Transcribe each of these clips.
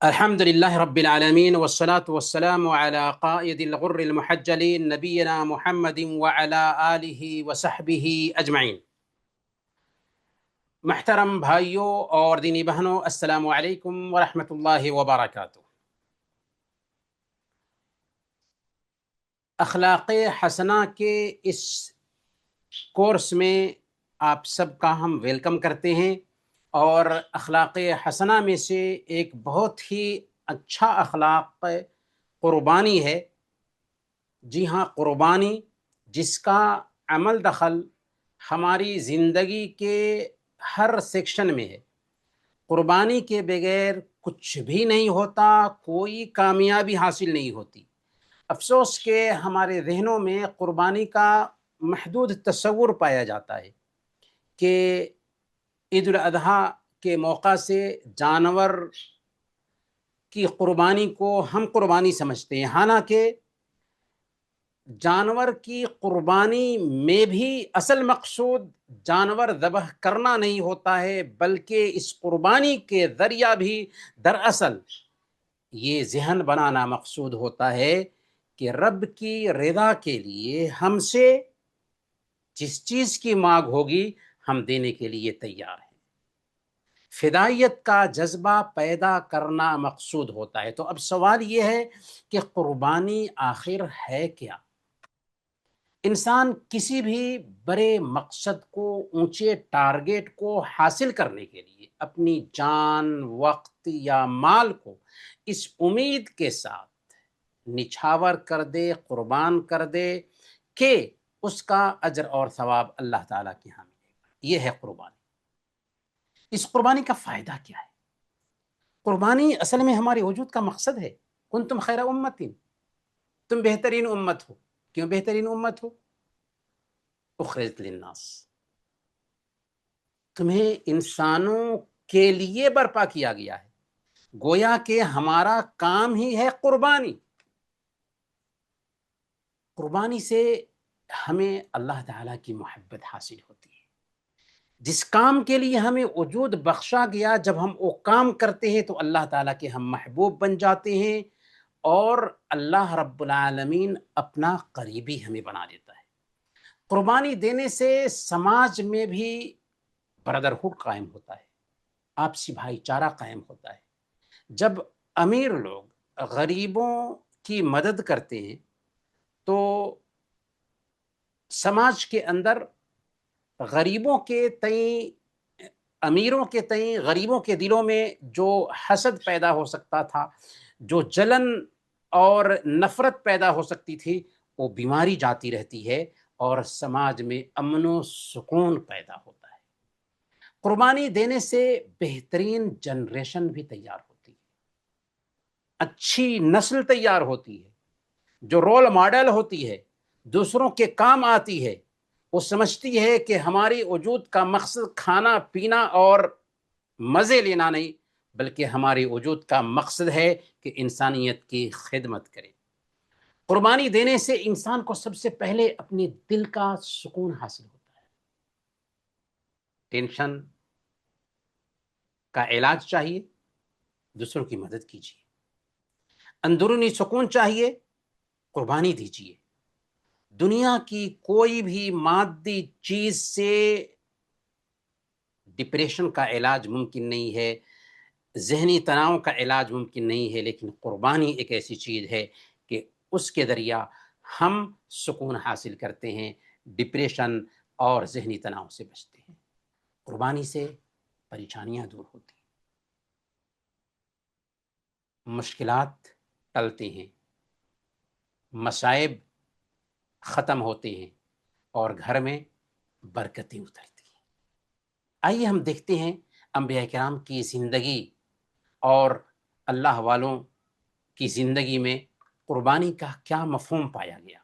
الحمد لله رب العالمين والصلاة والسلام على قائد الغر المحجلين نبينا محمد وعلى آله وصحبه أجمعين۔ محترم بھائیوں اور دینی بہنوں، السلام علیکم ورحمۃ اللہ وبرکاتہ۔ اخلاق حسنہ کے اس کورس میں آپ سب کا ہم ویلکم کرتے ہیں، اور اخلاق حسنہ میں سے ایک بہت ہی اچھا اخلاق قربانی ہے۔ جی ہاں، قربانی، جس کا عمل دخل ہماری زندگی کے ہر سیکشن میں ہے۔ قربانی کے بغیر کچھ بھی نہیں ہوتا، کوئی کامیابی حاصل نہیں ہوتی۔ افسوس کہ ہمارے ذہنوں میں قربانی کا محدود تصور پایا جاتا ہے کہ عید الاضحیٰ کے موقع سے جانور کی قربانی کو ہم قربانی سمجھتے ہیں، حالانکہ جانور کی قربانی میں بھی اصل مقصود جانور ذبح کرنا نہیں ہوتا ہے، بلکہ اس قربانی کے ذریعہ بھی دراصل یہ ذہن بنانا مقصود ہوتا ہے کہ رب کی رضا کے لیے ہم سے جس چیز کی مانگ ہوگی ہم دینے کے لیے تیار ہیں۔ فدائیت کا جذبہ پیدا کرنا مقصود ہوتا ہے۔ تو اب سوال یہ ہے کہ قربانی آخر ہے کیا؟ انسان کسی بھی بڑے مقصد کو، اونچے ٹارگیٹ کو حاصل کرنے کے لیے اپنی جان، وقت یا مال کو اس امید کے ساتھ نچھاور کر دے، قربان کر دے کہ اس کا اجر اور ثواب اللہ تعالیٰ کی ہاں ملے گا۔ یہ ہے قربانی۔ اس قربانی کا فائدہ کیا ہے؟ قربانی اصل میں ہمارے وجود کا مقصد ہے۔ کنتم خیر امت، تم بہترین امت ہو۔ کیوں بہترین امت ہو؟ اخرجت للناس، تمہیں انسانوں کے لیے برپا کیا گیا ہے۔ گویا کہ ہمارا کام ہی ہے قربانی۔ قربانی سے ہمیں اللہ تعالیٰ کی محبت حاصل ہوتی ہے۔ جس کام کے لیے ہمیں وجود بخشا گیا، جب ہم وہ کام کرتے ہیں تو اللہ تعالیٰ کے ہم محبوب بن جاتے ہیں، اور اللہ رب العالمین اپنا قریبی ہمیں بنا دیتا ہے۔ قربانی دینے سے سماج میں بھی برادرہڈ قائم ہوتا ہے، آپسی بھائی چارہ قائم ہوتا ہے۔ جب امیر لوگ غریبوں کی مدد کرتے ہیں تو سماج کے اندر غریبوں کے تئیں، امیروں کے تئیں غریبوں کے دلوں میں جو حسد پیدا ہو سکتا تھا، جو جلن اور نفرت پیدا ہو سکتی تھی، وہ بیماری جاتی رہتی ہے، اور سماج میں امن و سکون پیدا ہوتا ہے۔ قربانی دینے سے بہترین جنریشن بھی تیار ہوتی ہے، اچھی نسل تیار ہوتی ہے، جو رول ماڈل ہوتی ہے، دوسروں کے کام آتی ہے۔ وہ سمجھتی ہے کہ ہماری وجود کا مقصد کھانا پینا اور مزے لینا نہیں، بلکہ ہماری وجود کا مقصد ہے کہ انسانیت کی خدمت کرے۔ قربانی دینے سے انسان کو سب سے پہلے اپنے دل کا سکون حاصل ہوتا ہے۔ ٹینشن کا علاج چاہیے، دوسروں کی مدد کیجیے۔ اندرونی سکون چاہیے، قربانی دیجیے۔ دنیا کی کوئی بھی مادی چیز سے ڈپریشن کا علاج ممکن نہیں ہے، ذہنی تناؤ کا علاج ممکن نہیں ہے، لیکن قربانی ایک ایسی چیز ہے کہ اس کے ذریعہ ہم سکون حاصل کرتے ہیں، ڈپریشن اور ذہنی تناؤ سے بچتے ہیں۔ قربانی سے پریشانیاں دور ہوتی ہیں، مشکلات ٹلتے ہیں، مصائب ختم ہوتے ہیں، اور گھر میں برکتیں اترتی ہیں۔ آئیے ہم دیکھتے ہیں انبیاء کرام کی زندگی اور اللہ والوں کی زندگی میں قربانی کا کیا مفہوم پایا گیا۔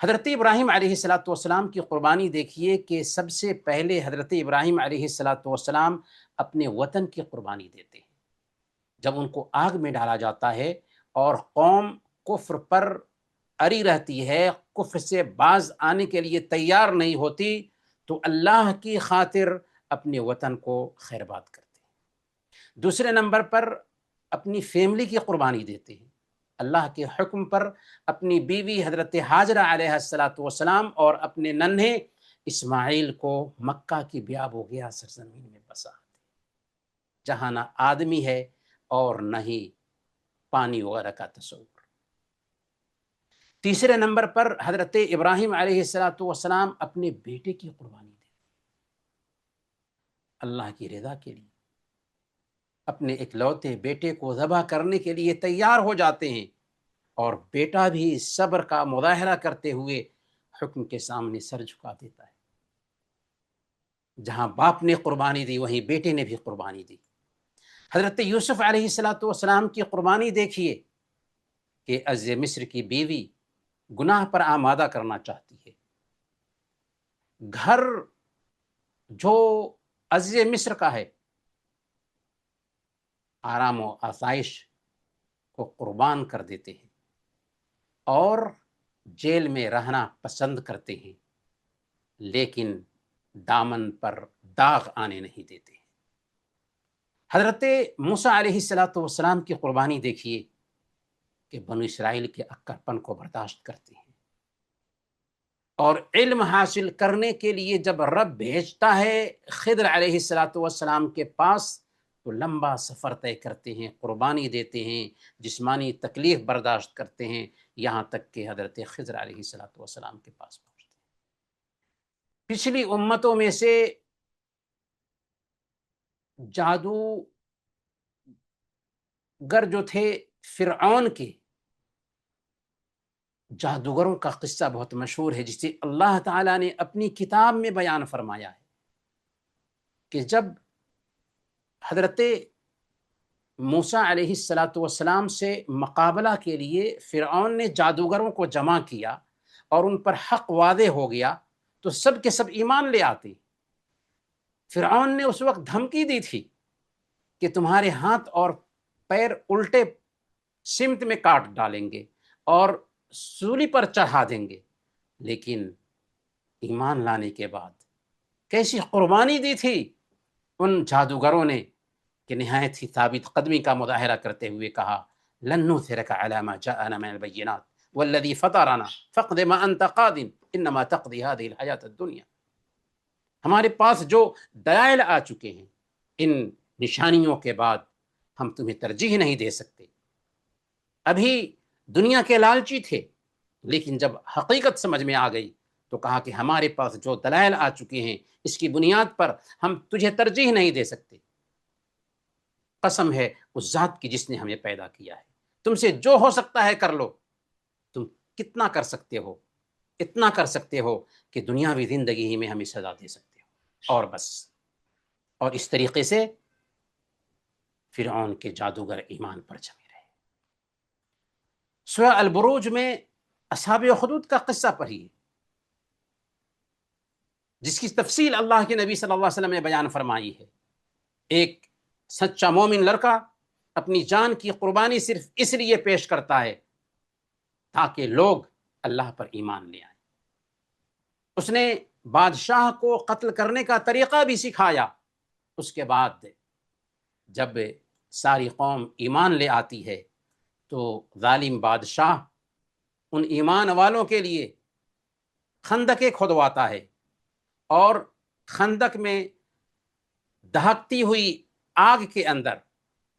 حضرت ابراہیم علیہ السلام کی قربانی دیکھیے کہ سب سے پہلے حضرت ابراہیم علیہ السلام اپنے وطن کی قربانی دیتے ہیں۔ جب ان کو آگ میں ڈالا جاتا ہے اور قوم کفر پر اڑی رہتی ہے، کفر سے باز آنے کے لیے تیار نہیں ہوتی، تو اللہ کی خاطر اپنے وطن کو خیرباد کرتے ہیں۔ دوسرے نمبر پر اپنی فیملی کی قربانی دیتے ہیں، اللہ کے حکم پر اپنی بیوی حضرت حاجرہ علیہ الصلاۃ والسلام اور اپنے ننھے اسماعیل کو مکہ کی بیاب و گیا سرزمین میں بسا، جہاں نہ آدمی ہے اور نہ ہی پانی وغیرہ کا تصور۔ تیسرے نمبر پر حضرت ابراہیم علیہ الصلاۃ والسلام اپنے بیٹے کی قربانی دے اللہ کی رضا کے لیے، اپنے اکلوتے بیٹے کو ذبح کرنے کے لیے تیار ہو جاتے ہیں، اور بیٹا بھی صبر کا مظاہرہ کرتے ہوئے حکم کے سامنے سر جھکا دیتا ہے۔ جہاں باپ نے قربانی دی وہیں بیٹے نے بھی قربانی دی۔ حضرت یوسف علیہ الصلاۃ والسلام کی قربانی دیکھیے کہ عزیز مصر کی بیوی گناہ پر آمادہ کرنا چاہتی ہے، گھر جو عزیز مصر کا ہے آرام و آسائش کو قربان کر دیتے ہیں اور جیل میں رہنا پسند کرتے ہیں، لیکن دامن پر داغ آنے نہیں دیتے۔ حضرت موسیٰ علیہ الصلاۃ والسلام کی قربانی دیکھیے کہ بنو اسرائیل کے اکڑپن کو برداشت کرتے ہیں، اور علم حاصل کرنے کے لیے جب رب بھیجتا ہے خضر علیہ الصلاۃ والسلام کے پاس تو لمبا سفر طے کرتے ہیں، قربانی دیتے ہیں، جسمانی تکلیف برداشت کرتے ہیں، یہاں تک کہ حضرت خضر علیہ الصلاۃ والسلام کے پاس پہنچتے ہیں۔ پچھلی امتوں میں سے جادوگر جو تھے فرعون کے، جادوگروں کا قصہ بہت مشہور ہے، جسے اللہ تعالیٰ نے اپنی کتاب میں بیان فرمایا ہے کہ جب حضرت موسیٰ علیہ الصلاۃ والسلام سے مقابلہ کے لیے فرعون نے جادوگروں کو جمع کیا اور ان پر حق واضح ہو گیا تو سب کے سب ایمان لے آتے۔ فرعون نے اس وقت دھمکی دی تھی کہ تمہارے ہاتھ اور پیر الٹے سمت میں کاٹ ڈالیں گے اور سولی پر چڑھا دیں گے، لیکن ایمان لانے کے بعد کیسی قربانی دی تھی ان جادوگروں نے کہ نہایت ہی ثابت قدمی کا مظاہرہ کرتے ہوئے کہا لن نؤثرك على ما جاءنا من البينات والذي فطرنا فاقض ما انت قاض انما تقضي هذه الحياة الدنيا۔ ہمارے پاس جو دلائل آ چکے ہیں، ان نشانیوں کے بعد ہم تمہیں ترجیح نہیں دے سکتے۔ ابھی دنیا کے لالچی تھے، لیکن جب حقیقت سمجھ میں آ گئی تو کہا کہ ہمارے پاس جو دلائل آ چکے ہیں اس کی بنیاد پر ہم تجھے ترجیح نہیں دے سکتے۔ قسم ہے اس ذات کی جس نے ہمیں پیدا کیا ہے، تم سے جو ہو سکتا ہے کر لو۔ تم کتنا کر سکتے ہو؟ اتنا کر سکتے ہو کہ دنیاوی زندگی ہی میں ہمیں سزا دے سکتے ہو، اور بس۔ اور اس طریقے سے فرعون کے جادوگر ایمان پر جمے رہے۔ سورہ البروج میں اصحاب اخدود کا قصہ پڑھیے، جس کی تفصیل اللہ کے نبی صلی اللہ علیہ وسلم نے بیان فرمائی ہے۔ ایک سچا مومن لڑکا اپنی جان کی قربانی صرف اس لیے پیش کرتا ہے تاکہ لوگ اللہ پر ایمان لے آئیں۔ اس نے بادشاہ کو قتل کرنے کا طریقہ بھی سکھایا۔ اس کے بعد جب ساری قوم ایمان لے آتی ہے تو ظالم بادشاہ ان ایمان والوں کے لیے خندقیں کھودواتا ہے اور خندق میں دہکتی ہوئی آگ کے اندر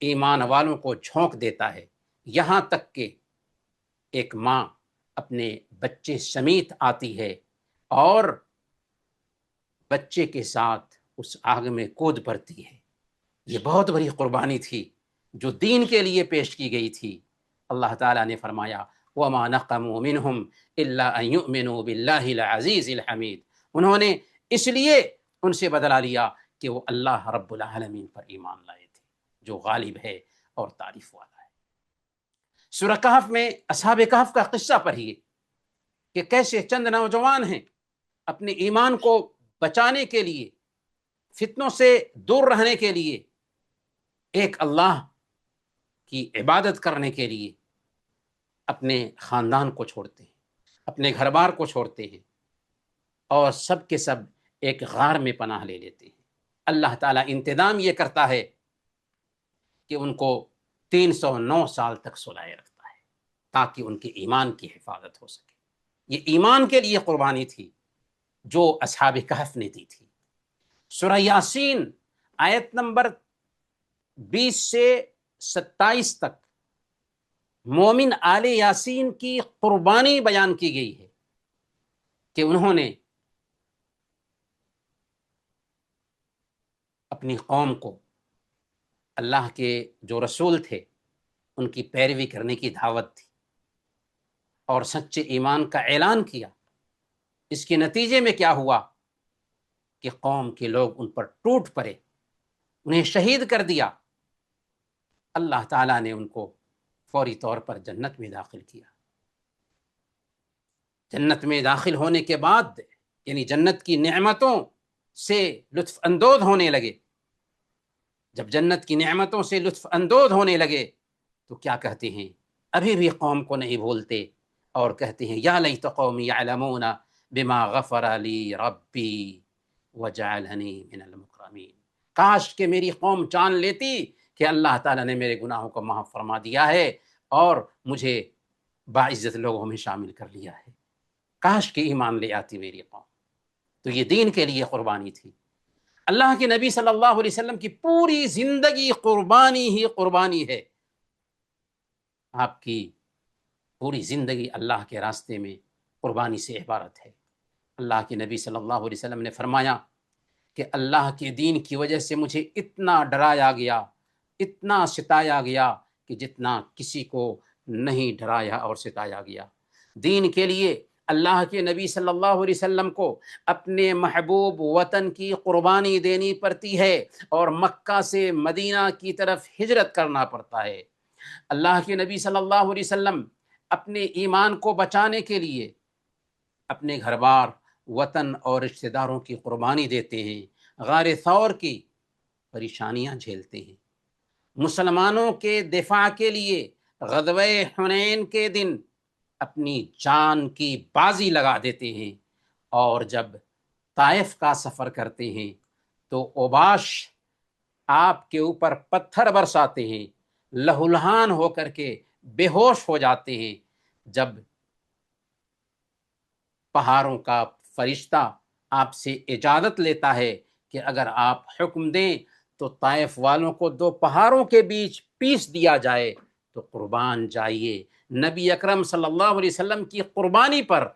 ایمان والوں کو جھونک دیتا ہے، یہاں تک کہ ایک ماں اپنے بچے سمیت آتی ہے اور بچے کے ساتھ اس آگ میں کود پڑتی ہے۔ یہ بہت بڑی قربانی تھی جو دین کے لیے پیش کی گئی تھی۔ اللہ تعالیٰ نے فرمایا وَمَا نَقَمُوا مِنْهُمْ إِلَّا أَن يُؤْمِنُوا بِاللَّهِ الْعَزِيزِ الْحَمِيدِ۔ انہوں نے اس لیے ان سے بدلہ لیا کہ وہ اللہ رب العالمین پر ایمان لائے تھے جو غالب ہے اور تعریف والا ہے۔ سورہ کہف میں اصحاب کہف کا قصہ پڑھیے کہ کیسے چند نوجوان ہیں اپنے ایمان کو بچانے کے لیے، فتنوں سے دور رہنے کے لیے، ایک اللہ کی عبادت کرنے کے لیے اپنے خاندان کو چھوڑتے ہیں، اپنے گھر بار کو چھوڑتے ہیں اور سب کے سب ایک غار میں پناہ لے لیتے ہیں۔ اللہ تعالیٰ انتظام یہ کرتا ہے کہ ان کو 309 سال تک سلائے رکھتا ہے تاکہ ان کے ایمان کی حفاظت ہو سکے۔ یہ ایمان کے لیے قربانی تھی جو اصحاب کہف نے دی تھی۔ سورہ یاسین آیت نمبر 20 سے 27 تک مومن آل یاسین کی قربانی بیان کی گئی ہے کہ انہوں نے اپنی قوم کو اللہ کے جو رسول تھے ان کی پیروی کرنے کی دعوت دی اور سچے ایمان کا اعلان کیا۔ اس کے نتیجے میں کیا ہوا کہ قوم کے لوگ ان پر ٹوٹ پڑے، انہیں شہید کر دیا۔ اللہ تعالیٰ نے ان کو فوری طور پر جنت میں داخل کیا۔ جنت میں داخل ہونے کے بعد یعنی جنت کی نعمتوں سے لطف اندوز ہونے لگے۔ جب جنت کی نعمتوں سے لطف اندوز ہونے لگے تو کیا کہتے ہیں؟ ابھی بھی قوم کو نہیں بھولتے اور کہتے ہیں یا لیت قومی یعلمون بما غفر لی ربی وجعلنی من المکرمین۔ کاش کہ میری قوم جان لیتی کہ اللہ تعالیٰ نے میرے گناہوں کو معاف فرما دیا ہے اور مجھے باعزت لوگوں میں شامل کر لیا ہے۔ کاش کہ ایمان لے آتی میری قوم۔ تو یہ دین کے لیے قربانی تھی۔ اللہ کے نبی صلی اللہ علیہ وسلم کی پوری زندگی قربانی ہی قربانی ہے۔ آپ کی پوری زندگی اللہ کے راستے میں قربانی سے عبارت ہے۔ اللہ کے نبی صلی اللہ علیہ وسلم نے فرمایا کہ اللہ کے دین کی وجہ سے مجھے اتنا ڈرایا گیا، اتنا ستایا گیا کہ جتنا کسی کو نہیں ڈرایا اور ستایا گیا۔ دین کے لیے اللہ کے نبی صلی اللہ علیہ وسلم کو اپنے محبوب وطن کی قربانی دینی پڑتی ہے اور مکہ سے مدینہ کی طرف ہجرت کرنا پڑتا ہے۔ اللہ کے نبی صلی اللہ علیہ وسلم اپنے ایمان کو بچانے کے لیے اپنے گھر بار، وطن اور رشتہ داروں کی قربانی دیتے ہیں، غار ثور کی پریشانیاں جھیلتے ہیں، مسلمانوں کے دفاع کے لیے غزوہ حنین کے دن اپنی جان کی بازی لگا دیتے ہیں، اور جب طائف کا سفر کرتے ہیں تو اوباش آپ کے اوپر پتھر برساتے ہیں، لہولہان ہو کر کے بے ہوش ہو جاتے ہیں۔ جب پہاڑوں کا فرشتہ آپ سے اجازت لیتا ہے کہ اگر آپ حکم دیں تو طائف والوں کو 2 پہاڑوں کے بیچ پیس دیا جائے تو قربان جائیے۔ نبی اکرم صلی اللہ علیہ وسلم کی قربانی پر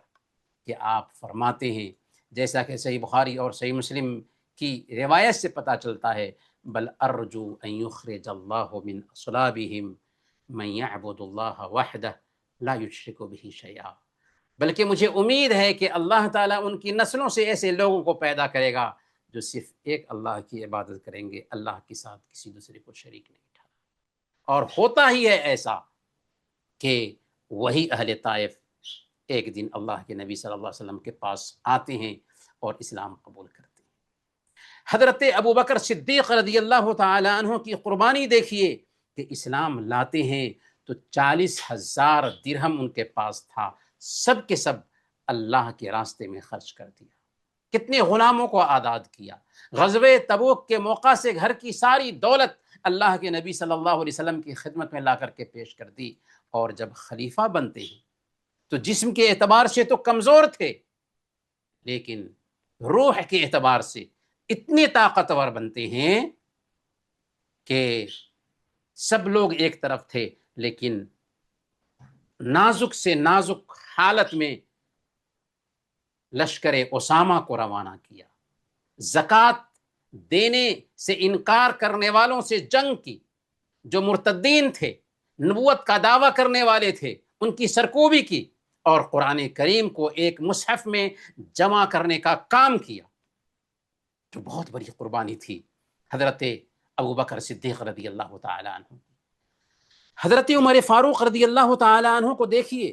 کہ آپ فرماتے ہیں، جیسا کہ صحیح بخاری اور صحیح مسلم کی روایت سے پتہ چلتا ہے، بل ارجو ان یخرج اللہ من اصلابہم من یعبد اللہ وحدہ لا یشرک بہ شیئا، بلکہ مجھے امید ہے کہ اللہ تعالیٰ ان کی نسلوں سے ایسے لوگوں کو پیدا کرے گا جو صرف ایک اللہ کی عبادت کریں گے، اللہ کے ساتھ کسی دوسرے کو شریک نہیں ٹھہرانا۔ اور ہوتا ہی ہے ایسا کہ وہی اہل طائف ایک دن اللہ کے نبی صلی اللہ علیہ وسلم کے پاس آتے ہیں اور اسلام قبول کرتے ہیں۔ حضرت ابو بکر صدیق رضی اللہ تعالی عنہ کی قربانی دیکھیے کہ اسلام لاتے ہیں تو 40,000 درہم ان کے پاس تھا، سب کے سب اللہ کے راستے میں خرچ کر دیا۔ کتنے غلاموں کو آزاد کیا۔ غزوہ تبوک کے موقع سے گھر کی ساری دولت اللہ کے نبی صلی اللہ علیہ وسلم کی خدمت میں لا کر کے پیش کر دی، اور جب خلیفہ بنتے ہیں تو جسم کے اعتبار سے تو کمزور تھے، لیکن روح کے اعتبار سے اتنے طاقتور بنتے ہیں کہ سب لوگ ایک طرف تھے، لیکن نازک سے نازک حالت میں لشکر اسامہ کو روانہ کیا، زکوٰۃ دینے سے انکار کرنے والوں سے جنگ کی، جو مرتدین تھے، نبوت کا دعویٰ کرنے والے تھے، ان کی سرکوبی کی، اور قرآن کریم کو ایک مصحف میں جمع کرنے کا کام کیا، جو بہت بڑی قربانی تھی حضرت ابو بکر صدیق رضی اللہ تعالی عنہ۔ حضرت عمر فاروق رضی اللہ تعالی عنہ کو دیکھیے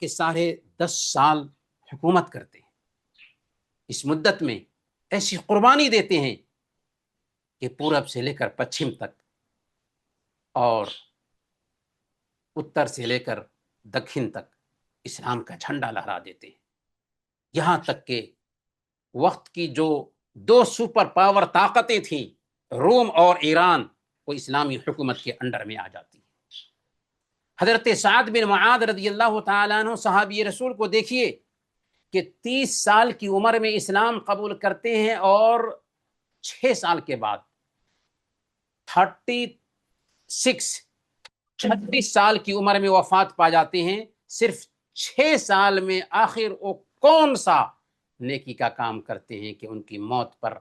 کہ 10.5 سال حکومت کرتے ہیں، اس مدت میں ایسی قربانی دیتے ہیں کہ پورب سے لے کر پچھم تک اور اتر سے لے کر دکھن تک اسلام کا جھنڈا لہرا دیتے ہیں، یہاں تک کہ وقت کی جو 2 سپر پاور طاقتیں تھیں، روم اور ایران، وہ اسلامی حکومت کے انڈر میں آ جاتی ہے۔ حضرت سعد بن معاذ رضی اللہ تعالیٰ عنہ صحابی رسول کو دیکھیے کہ 30 سال کی عمر میں اسلام قبول کرتے ہیں اور 6 سال کے بعد 36 سال کی عمر میں وفات پا جاتے ہیں۔ صرف 6 سال میں آخر وہ کون سا نیکی کا کام کرتے ہیں کہ ان کی موت پر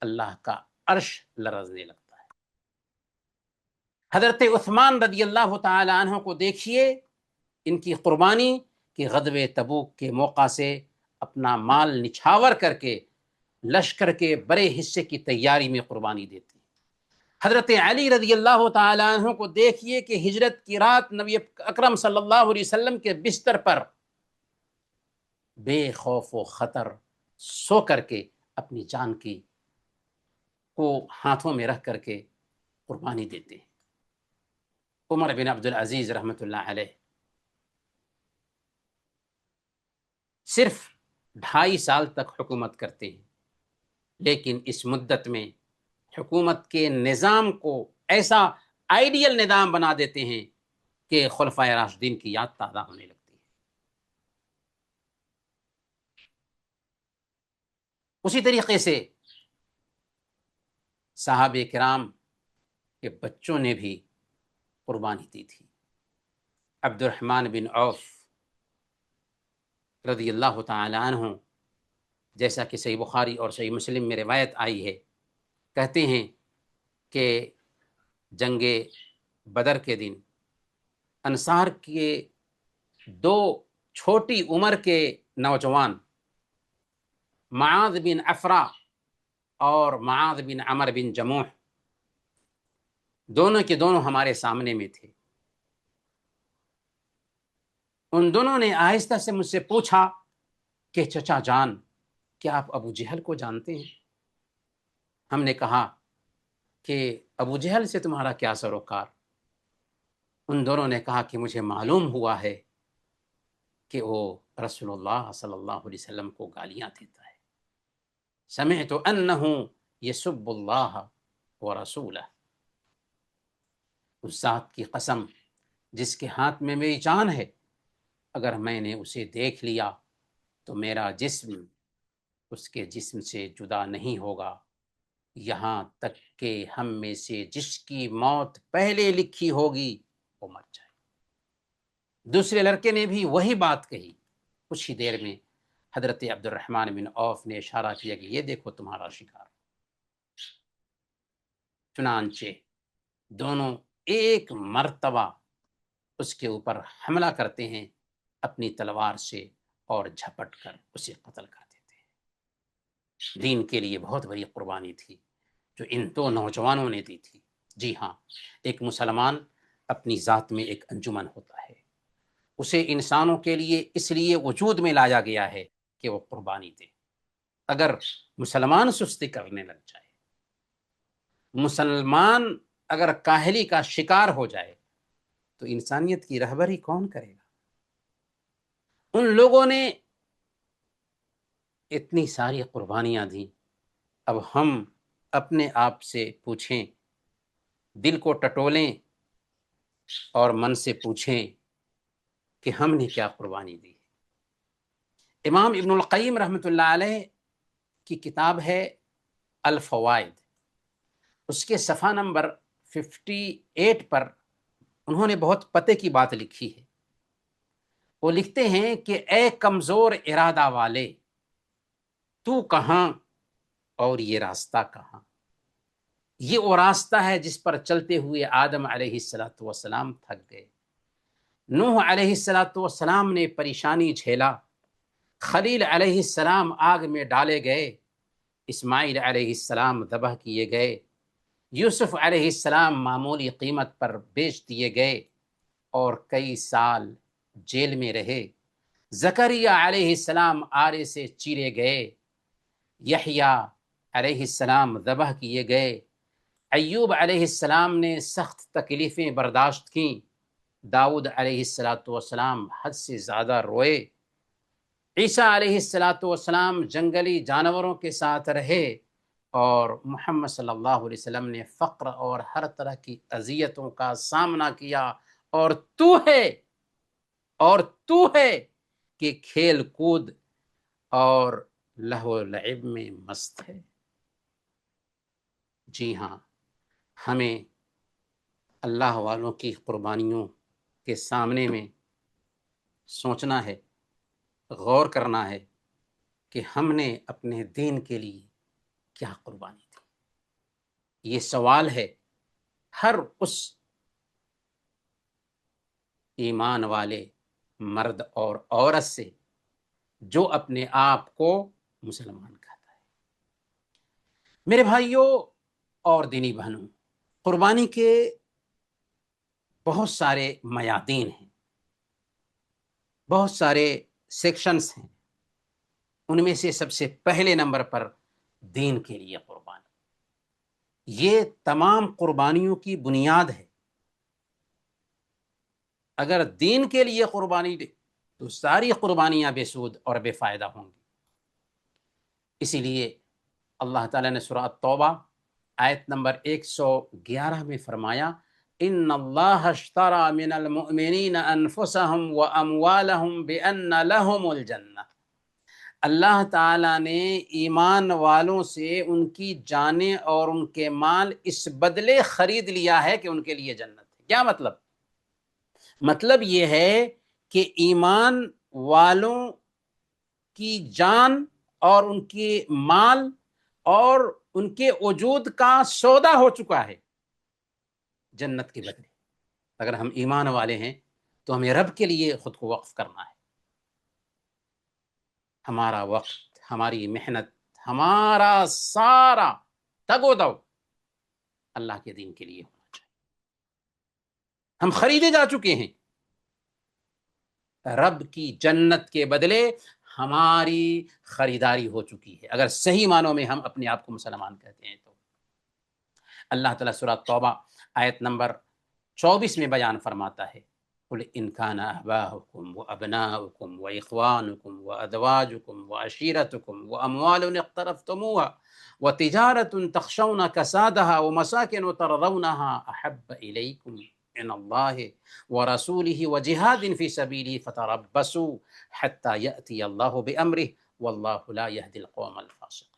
اللہ کا عرش لرزنے لگتا ہے۔ حضرت عثمان رضی اللہ تعالی عنہ کو دیکھیے، ان کی قربانی کہ غزوہ تبوک کے موقع سے اپنا مال نچھاور کر کے لشکر کے بڑے حصے کی تیاری میں قربانی دیتی۔ حضرت علی رضی اللہ تعالی عنہ کو دیکھیے کہ ہجرت کی رات نبی اکرم صلی اللہ علیہ وسلم کے بستر پر بے خوف و خطر سو کر کے اپنی جان کی کو ہاتھوں میں رکھ کر کے قربانی دیتے ہیں۔ عمر بن عبدالعزیز رحمۃ اللہ علیہ صرف 2.5 سال تک حکومت کرتے ہیں، لیکن اس مدت میں حکومت کے نظام کو ایسا آئیڈیل نظام بنا دیتے ہیں کہ خلفائے راشدین کی یاد تازہ ہونے لگتی ہے۔ اسی طریقے سے صحابہ کرام کے بچوں نے بھی قربانی دی تھی۔ عبد الرحمن بن عوف رضی اللہ تعالی عنہ، جیسا کہ صحیح بخاری اور صحیح مسلم میں روایت آئی ہے، کہتے ہیں کہ جنگ بدر کے دن انصار کے 2 چھوٹی عمر کے نوجوان معاذ بن افرا اور معاذ بن عمر بن جموح دونوں کے دونوں ہمارے سامنے میں تھے۔ ان دونوں نے آہستہ سے مجھ سے پوچھا کہ چچا جان، کیا آپ ابو جہل کو جانتے ہیں؟ ہم نے کہا کہ ابو جہل سے تمہارا کیا سروکار؟ ان دونوں نے کہا کہ مجھے معلوم ہوا ہے کہ وہ رسول اللہ صلی اللہ علیہ وسلم کو گالیاں دیتا ہے۔ سمعت انہ یسب اللہ ورسولہ، اس ذات کی قسم جس کے ہاتھ میں میری جان ہے، اگر میں نے اسے دیکھ لیا تو میرا جسم اس کے جسم سے جدا نہیں ہوگا، یہاں تک کہ ہم میں سے جس کی موت پہلے لکھی ہوگی وہ مر جائے۔ دوسرے لڑکے نے بھی وہی بات کہی۔ کچھ ہی دیر میں حضرت عبد الرحمن بن عوف نے اشارہ کیا کہ یہ دیکھو تمہارا شکار۔ چنانچہ دونوں ایک مرتبہ اس کے اوپر حملہ کرتے ہیں اپنی تلوار سے اور جھپٹ کر اسے قتل کر دیتے ہیں۔ دین کے لیے بہت بڑی قربانی تھی جو ان 2 نوجوانوں نے دی تھی۔ جی ہاں، ایک مسلمان اپنی ذات میں ایک انجمن ہوتا ہے، اسے انسانوں کے لیے اس لیے وجود میں لایا گیا ہے کہ وہ قربانی دے۔ اگر مسلمان سستی کرنے لگ جائے، مسلمان اگر کاہلی کا شکار ہو جائے تو انسانیت کی رہبری کون کرے گا؟ ان لوگوں نے اتنی ساری قربانیاں دیں۔ اب ہم اپنے آپ سے پوچھیں، دل کو ٹٹولیں اور من سے پوچھیں کہ ہم نے کیا قربانی دی۔ امام ابن القیم رحمۃ اللہ علیہ کی کتاب ہے الفوائد، اس کے صفحہ نمبر 58 پر انہوں نے بہت پتے کی بات لکھی ہے۔ وہ لکھتے ہیں کہ اے کمزور ارادہ والے، تو کہاں اور یہ راستہ کہاں؟ یہ وہ راستہ ہے جس پر چلتے ہوئے آدم علیہ السلام تھک گئے، نوح علیہ السلام نے پریشانی جھیلا، خلیل علیہ السلام آگ میں ڈالے گئے، اسماعیل علیہ السلام ذبح کیے گئے، یوسف علیہ السلام معمولی قیمت پر بیچ دیے گئے اور کئی سال جیل میں رہے، زکریا علیہ السلام آرے سے چیرے گئے، یحییٰ علیہ السلام ذبح کیے گئے، ایوب علیہ السلام نے سخت تکلیفیں برداشت کیں، داؤد علیہ السلام حد سے زیادہ روئے، عیسیٰ علیہ السلام جنگلی جانوروں کے ساتھ رہے، اور محمد صلی اللہ علیہ وسلم نے فقر اور ہر طرح کی اذیتوں کا سامنا کیا، اور تو ہے کہ کھیل کود اور لہو و لعب میں مست ہے۔ جی ہاں، ہمیں اللہ والوں کی قربانیوں کے سامنے میں سوچنا ہے، غور کرنا ہے کہ ہم نے اپنے دین کے لیے کیا قربانی دی۔ یہ سوال ہے ہر اس ایمان والے مرد اور عورت سے جو اپنے آپ کو مسلمان کہتا ہے۔ میرے بھائیوں اور دینی بہنوں، قربانی کے بہت سارے میادین ہیں، بہت سارے سیکشنز ہیں۔ ان میں سے سب سے پہلے نمبر پر دین کے لیے قربانی، یہ تمام قربانیوں کی بنیاد ہے۔ اگر دین کے لیے قربانی دے تو ساری قربانیاں بے سود اور بے فائدہ ہوں گی۔ اسی لیے اللہ تعالیٰ نے سورہ توبہ آیت نمبر 111 میں فرمایا، ان اللہ اشترى من المؤمنین انفسهم واموالهم بان لهم الجنہ۔ اللہ تعالیٰ نے ایمان والوں سے ان کی جانیں اور ان کے مال اس بدلے خرید لیا ہے کہ ان کے لیے جنت ہے۔ کیا مطلب؟ مطلب یہ ہے کہ ایمان والوں کی جان اور ان کے مال اور ان کے وجود کا سودا ہو چکا ہے جنت کے بدلے۔ اگر ہم ایمان والے ہیں تو ہمیں رب کے لیے خود کو وقف کرنا ہے۔ ہمارا وقت، ہماری محنت، ہمارا سارا تگ و دو اللہ کے دین کے لیے ہونا چاہیے۔ ہم خریدے جا چکے ہیں رب کی جنت کے بدلے، ہماری خریداری ہو چکی ہے اگر صحیح معنوں میں ہم اپنے آپ کو مسلمان کہتے ہیں تو۔ اللہ تعالیٰ سورہ توبہ آیت نمبر 24 میں بیان فرماتا ہے، قل ان کان آباؤکم وابناؤکم واخوانکم وازواجکم وعشیرتکم واموال اقترفتموها وتجارۃ تخشون کسادها ومساکن ترضونها احب الیکم من اللہ ورسولہ وجہاد فی سبیلہ فتربصوا حتی یأتی اللہ بامرہ واللہ لا یہدی القوم الفاسقین۔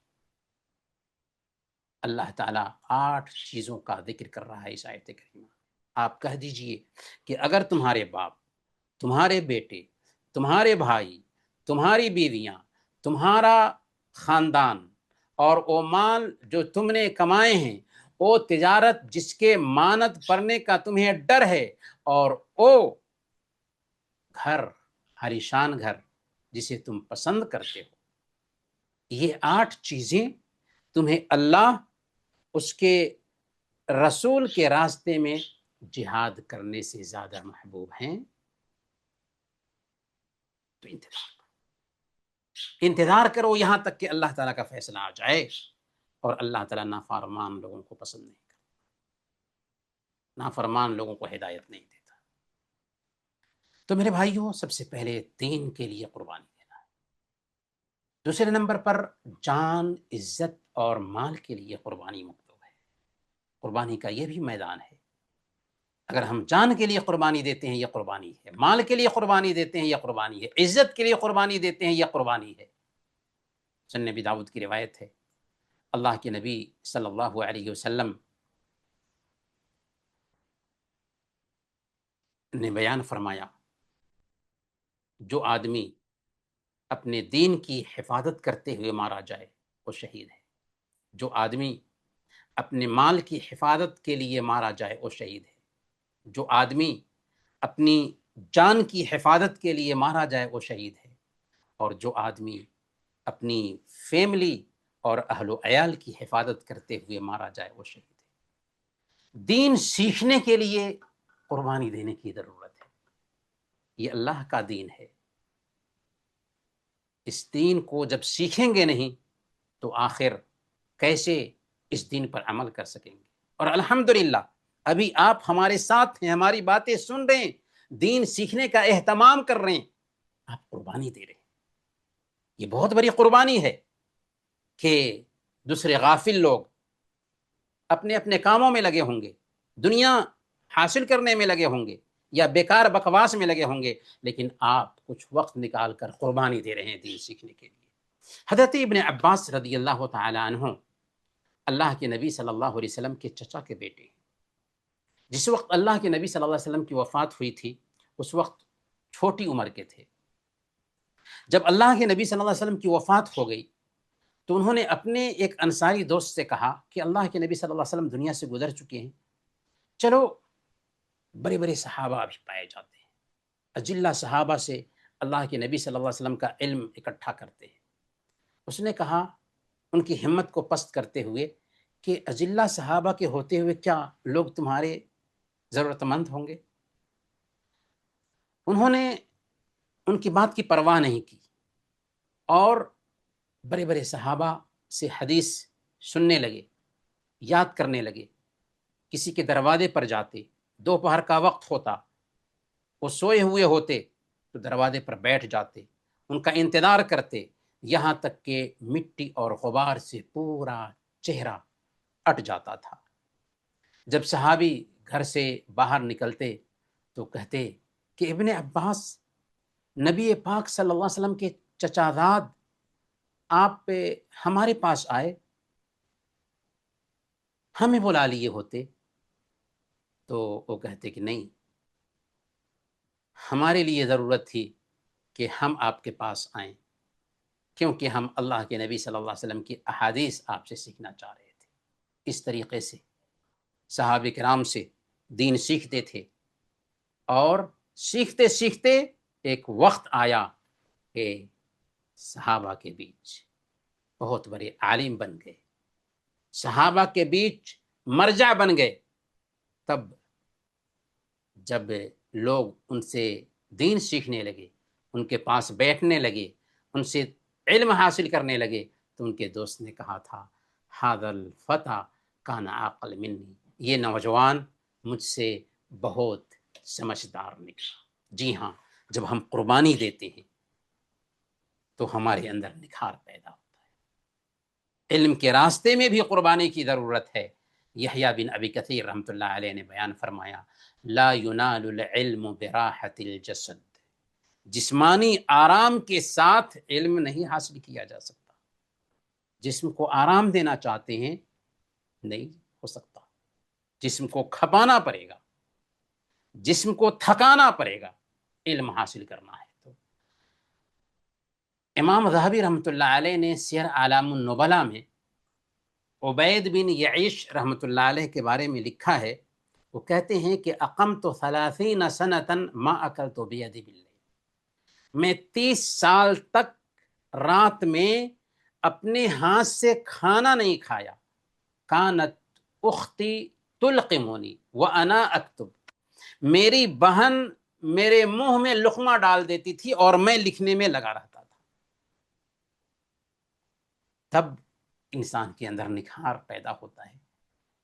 اللہ تعالیٰ 8 چیزوں کا ذکر کر رہا ہے اس آیت کریمہ۔ آپ کہہ دیجئے کہ اگر تمہارے باپ، تمہارے بیٹے، تمہارے بھائی، تمہاری بیویاں، تمہارا خاندان اور وہ مال جو تم نے کمائے ہیں، وہ تجارت جس کے مانت پڑنے کا تمہیں ڈر ہے، اور وہ گھر، عالیشان گھر جسے تم پسند کرتے ہو، یہ 8 چیزیں تمہیں اللہ، اس کے رسول کے راستے میں جہاد کرنے سے زیادہ محبوب ہیں، تو انتظار کرو یہاں تک کہ اللہ تعالیٰ کا فیصلہ آ جائے۔ اور اللہ تعالیٰ نافرمان لوگوں کو پسند نہیں کرتا، نافرمان لوگوں کو ہدایت نہیں دیتا۔ تو میرے بھائیوں، سب سے پہلے دین کے لیے قربانی دینا ہے۔ دوسرے نمبر پر جان، عزت اور مال کے لیے قربانی مطلوب ہے۔ قربانی کا یہ بھی میدان ہے، اگر ہم جان کے لیے قربانی دیتے ہیں یہ قربانی ہے، مال کے لیے قربانی دیتے ہیں یہ قربانی ہے، عزت کے لیے قربانی دیتے ہیں یہ قربانی ہے۔ سنن نبی داؤد کی روایت ہے، اللہ کے نبی صلی اللہ علیہ وسلم نے بیان فرمایا، جو آدمی اپنے دین کی حفاظت کرتے ہوئے مارا جائے وہ شہید ہے، جو آدمی اپنے مال کی حفاظت کے لیے مارا جائے وہ شہید ہے، جو آدمی اپنی جان کی حفاظت کے لیے مارا جائے وہ شہید ہے، اور جو آدمی اپنی فیملی اور اہل و عیال کی حفاظت کرتے ہوئے مارا جائے وہ شہید ہے۔ دین سیکھنے کے لیے قربانی دینے کی ضرورت ہے، یہ اللہ کا دین ہے۔ اس دین کو جب سیکھیں گے نہیں تو آخر کیسے اس دین پر عمل کر سکیں گے؟ اور الحمدللہ ابھی آپ ہمارے ساتھ ہیں، ہماری باتیں سن رہے ہیں، دین سیکھنے کا اہتمام کر رہے ہیں، آپ قربانی دے رہے ہیں۔ یہ بہت بڑی قربانی ہے کہ دوسرے غافل لوگ اپنے اپنے کاموں میں لگے ہوں گے، دنیا حاصل کرنے میں لگے ہوں گے یا بیکار بکواس میں لگے ہوں گے، لیکن آپ کچھ وقت نکال کر قربانی دے رہے ہیں دین سیکھنے کے لیے۔ حضرت ابن عباس رضی اللہ تعالی عنہ اللہ کے نبی صلی اللہ علیہ وسلم کے چچا کے بیٹے ہیں۔ جس وقت اللہ کے نبی صلی اللہ علیہ وسلم کی وفات ہوئی تھی اس وقت چھوٹی عمر کے تھے۔ جب اللہ کے نبی صلی اللہ علیہ وسلم کی وفات ہو گئی تو انہوں نے اپنے ایک انصاری دوست سے کہا کہ اللہ کے نبی صلی اللہ علیہ وسلم دنیا سے گزر چکے ہیں، چلو بڑے بڑے صحابہ بھی پائے جاتے ہیں، اجلہ صحابہ سے اللہ کے نبی صلی اللہ علیہ وسلم کا علم اکٹھا کرتے ہیں۔ اس نے کہا ان کی ہمت کو پست کرتے ہوئے کہ اجلہ صحابہ کے ہوتے ہوئے کیا لوگ تمہارے ضرورت مند ہوں گے؟ انہوں نے ان کی بات کی پرواہ نہیں کی اور بڑے بڑے صحابہ سے حدیث سننے لگے، یاد کرنے لگے، کسی کے دروازے پر جاتے، دوپہر کا وقت ہوتا، وہ سوئے ہوئے ہوتے تو دروازے پر بیٹھ جاتے، ان کا انتظار کرتے، یہاں تک کہ مٹی اور غبار سے پورا چہرہ اٹ جاتا تھا۔ جب صحابی گھر سے باہر نکلتے تو کہتے کہ ابن عباس، نبی پاک صلی اللہ علیہ وسلم کے چچا زاد آپ ہمارے پاس آئے، ہمیں بلا لیے ہوتے۔ تو وہ کہتے کہ نہیں، ہمارے لیے ضرورت تھی کہ ہم آپ کے پاس آئیں، کیونکہ ہم اللہ کے نبی صلی اللہ علیہ وسلم کی احادیث آپ سے سیکھنا چاہ رہے تھے۔ اس طریقے سے صحابہ کرام سے دین سیکھتے تھے، اور سیکھتے سیکھتے ایک وقت آیا کہ صحابہ کے بیچ بہت بڑے عالم بن گئے، صحابہ کے بیچ مرجع بن گئے۔ تب جب لوگ ان سے دین سیکھنے لگے، ان کے پاس بیٹھنے لگے، ان سے علم حاصل کرنے لگے، تو ان کے دوست نے کہا تھا ھذا الفتى کان عاقل منی، یہ نوجوان مجھ سے بہت سمجھدار نکلا۔ جی ہاں، جب ہم قربانی دیتے ہیں تو ہمارے اندر نکھار پیدا ہوتا ہے۔ علم کے راستے میں بھی قربانی کی ضرورت ہے۔ یحییٰ بن ابی کثیر رحمۃ اللہ علیہ نے بیان فرمایا، لا ینال العلم براحۃ الجسد، جسمانی آرام کے ساتھ علم نہیں حاصل کیا جا سکتا۔ جسم کو آرام دینا چاہتے ہیں، نہیں ہو سکتا، جسم کو کھپانا پڑے گا، جسم کو تھکانا پڑے گا علم حاصل کرنا ہے۔ تو امام ذہبی رحمۃ اللہ علیہ نے سیر اعلام النبلاء میں عبید بن یعیش رحمۃ اللہ علیہ کے بارے میں لکھا ہے، وہ کہتے ہیں کہ اقمت 30 سنة ما اکلت بیدی باللیل، میں 30 سال تک رات میں اپنے ہاتھ سے کھانا نہیں کھایا۔ کانت اختی تلقمونی وانا اکتب، میری بہن میرے منہ میں لقمہ ڈال دیتی تھی اور میں لکھنے میں لگا رہتا تھا۔ تب انسان کے اندر نکھار پیدا ہوتا ہے۔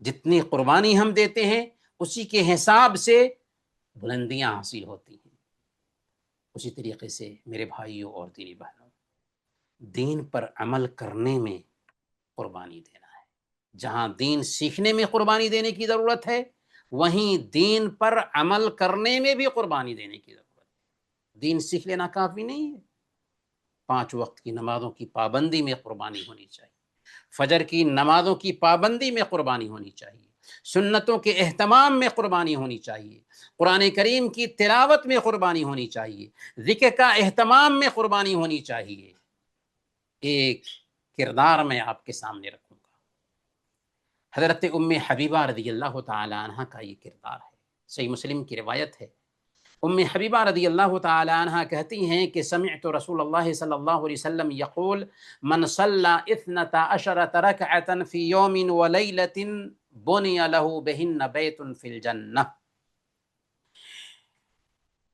جتنی قربانی ہم دیتے ہیں اسی کے حساب سے بلندیاں حاصل ہوتی ہیں۔ اسی طریقے سے میرے بھائیوں اور دینی بہنوں، دین پر عمل کرنے میں قربانی دینا ہے۔ جہاں دین سیکھنے میں قربانی دینے کی ضرورت ہے، وہیں دین پر عمل کرنے میں بھی قربانی دینے کی ضرورت ہے۔ دین سیکھ لینا کافی نہیں ہے، 5 وقت کی نمازوں کی پابندی میں قربانی ہونی چاہیے، فجر کی نمازوں کی پابندی میں قربانی ہونی چاہیے، سنتوں کے اہتمام میں قربانی ہونی چاہیے، قرآن کریم کی تلاوت میں قربانی ہونی چاہیے، ذکر کا اہتمام میں قربانی ہونی چاہیے۔ ایک کردار میں آپ کے سامنے رکھوں گا، حضرت ام حبیبہ رضی اللہ تعالی عنہ کا یہ کردار ہے۔ صحیح مسلم کی روایت ہے، ام حبیبہ رضی اللہ تعالی عنہ کہتی ہیں کہ سمعت رسول اللہ صلی اللہ علیہ وسلم یقول من صلی 12 رکعة فی یوم ولیلۃ بنی لہ بہن بیت فی الجنہ۔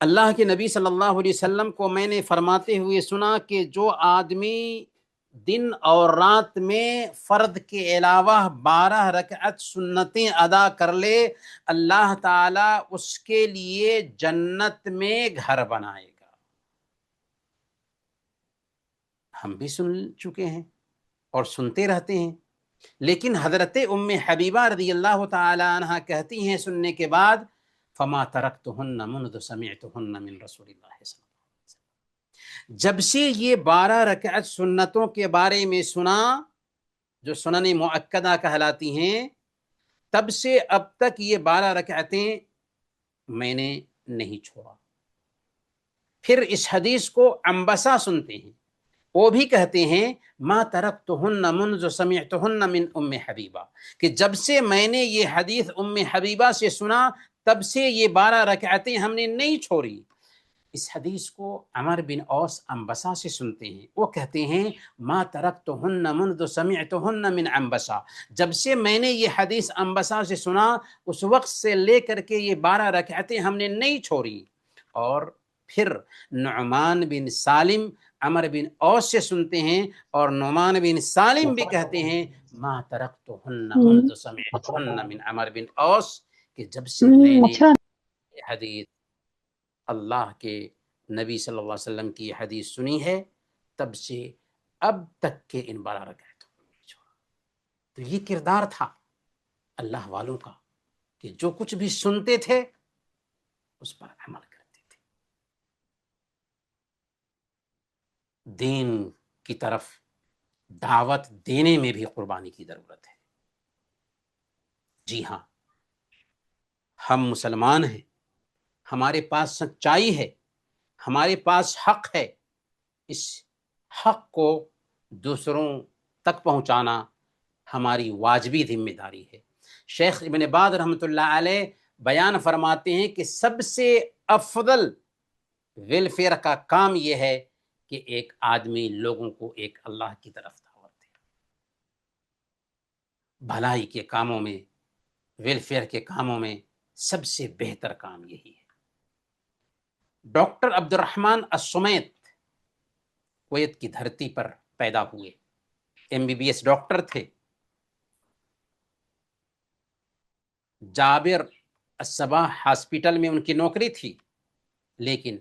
اللہ کے نبی صلی اللہ علیہ وسلم کو میں نے فرماتے ہوئے سنا کہ جو آدمی دن اور رات میں فرض کے علاوہ 12 رکعت سنتیں ادا کر لے، اللہ تعالیٰ اس کے لیے جنت میں گھر بنائے گا۔ ہم بھی سن چکے ہیں اور سنتے رہتے ہیں لیکن حضرت ام حبیبہ رضی اللہ تعالی عنہ کہتی ہیں سننے کے بعد فما ترکتہن منذ سمعتہن من رسول اللہ صلی اللہ علیہ وسلم، جب سے یہ 12 رکعت سنتوں کے بارے میں سنا جو سنن مؤکدہ کہلاتی ہیں، تب سے اب تک یہ 12 رکعتیں میں نے نہیں چھوڑا۔ پھر اس حدیث کو عنبسہ سنتے ہیں، وہ بھی کہتے ہیں ما ترکتہن منذ سمعتہن من ام حبیبہ، کہ جب سے میں نے یہ حدیث ام حبیبہ سے سنا تب سے یہ 12 رکعتیں ہم نے نہیں چھوڑی۔ اس حدیث کو عمر بن اوس عنبسہ سے سنتے ہیں، وہ کہتے ہیں ما ترکتہن منذ سمعتہن من عنبسہ، جب سے میں نے یہ حدیث عنبسہ سے سنا اس وقت سے لے کر کے یہ 12 رکعتیں ہم نے نہیں چھوڑی۔ اور پھر نعمان بن سالم عمر بن اوس سے سنتے ہیں، اور نعمان بن سالم بھی کہتے ہیں ما ترکتہن منذ سمعتہن من عمر بن اوس، کہ جب سے میں نے یہ حدیث اللہ کے نبی صلی اللہ علیہ وسلم کی حدیث سنی ہے تب سے اب تک کے ان 12 رکعتوں کو نہیں چھوڑا۔ تو یہ کردار تھا اللہ والوں کا کہ جو کچھ بھی سنتے تھے اس پر عمل کرتے تھے۔ دین کی طرف دعوت دینے میں بھی قربانی کی ضرورت ہے۔ جی ہاں، ہم مسلمان ہیں، ہمارے پاس سچائی ہے، ہمارے پاس حق ہے، اس حق کو دوسروں تک پہنچانا ہماری واجبی ذمہ داری ہے۔ شیخ ابن باز رحمۃ اللہ علیہ بیان فرماتے ہیں کہ سب سے افضل ویلفیئر کا کام یہ ہے کہ ایک آدمی لوگوں کو ایک اللہ کی طرف دعوت دے۔ بھلائی کے کاموں میں، ویلفیئر کے کاموں میں سب سے بہتر کام یہی ہے۔ ڈاکٹر عبد الرحمن السمیت کویت کی دھرتی پر پیدا ہوئے، MBBS ڈاکٹر تھے۔ جابر الصباح ہاسپٹل میں ان کی نوکری تھی، لیکن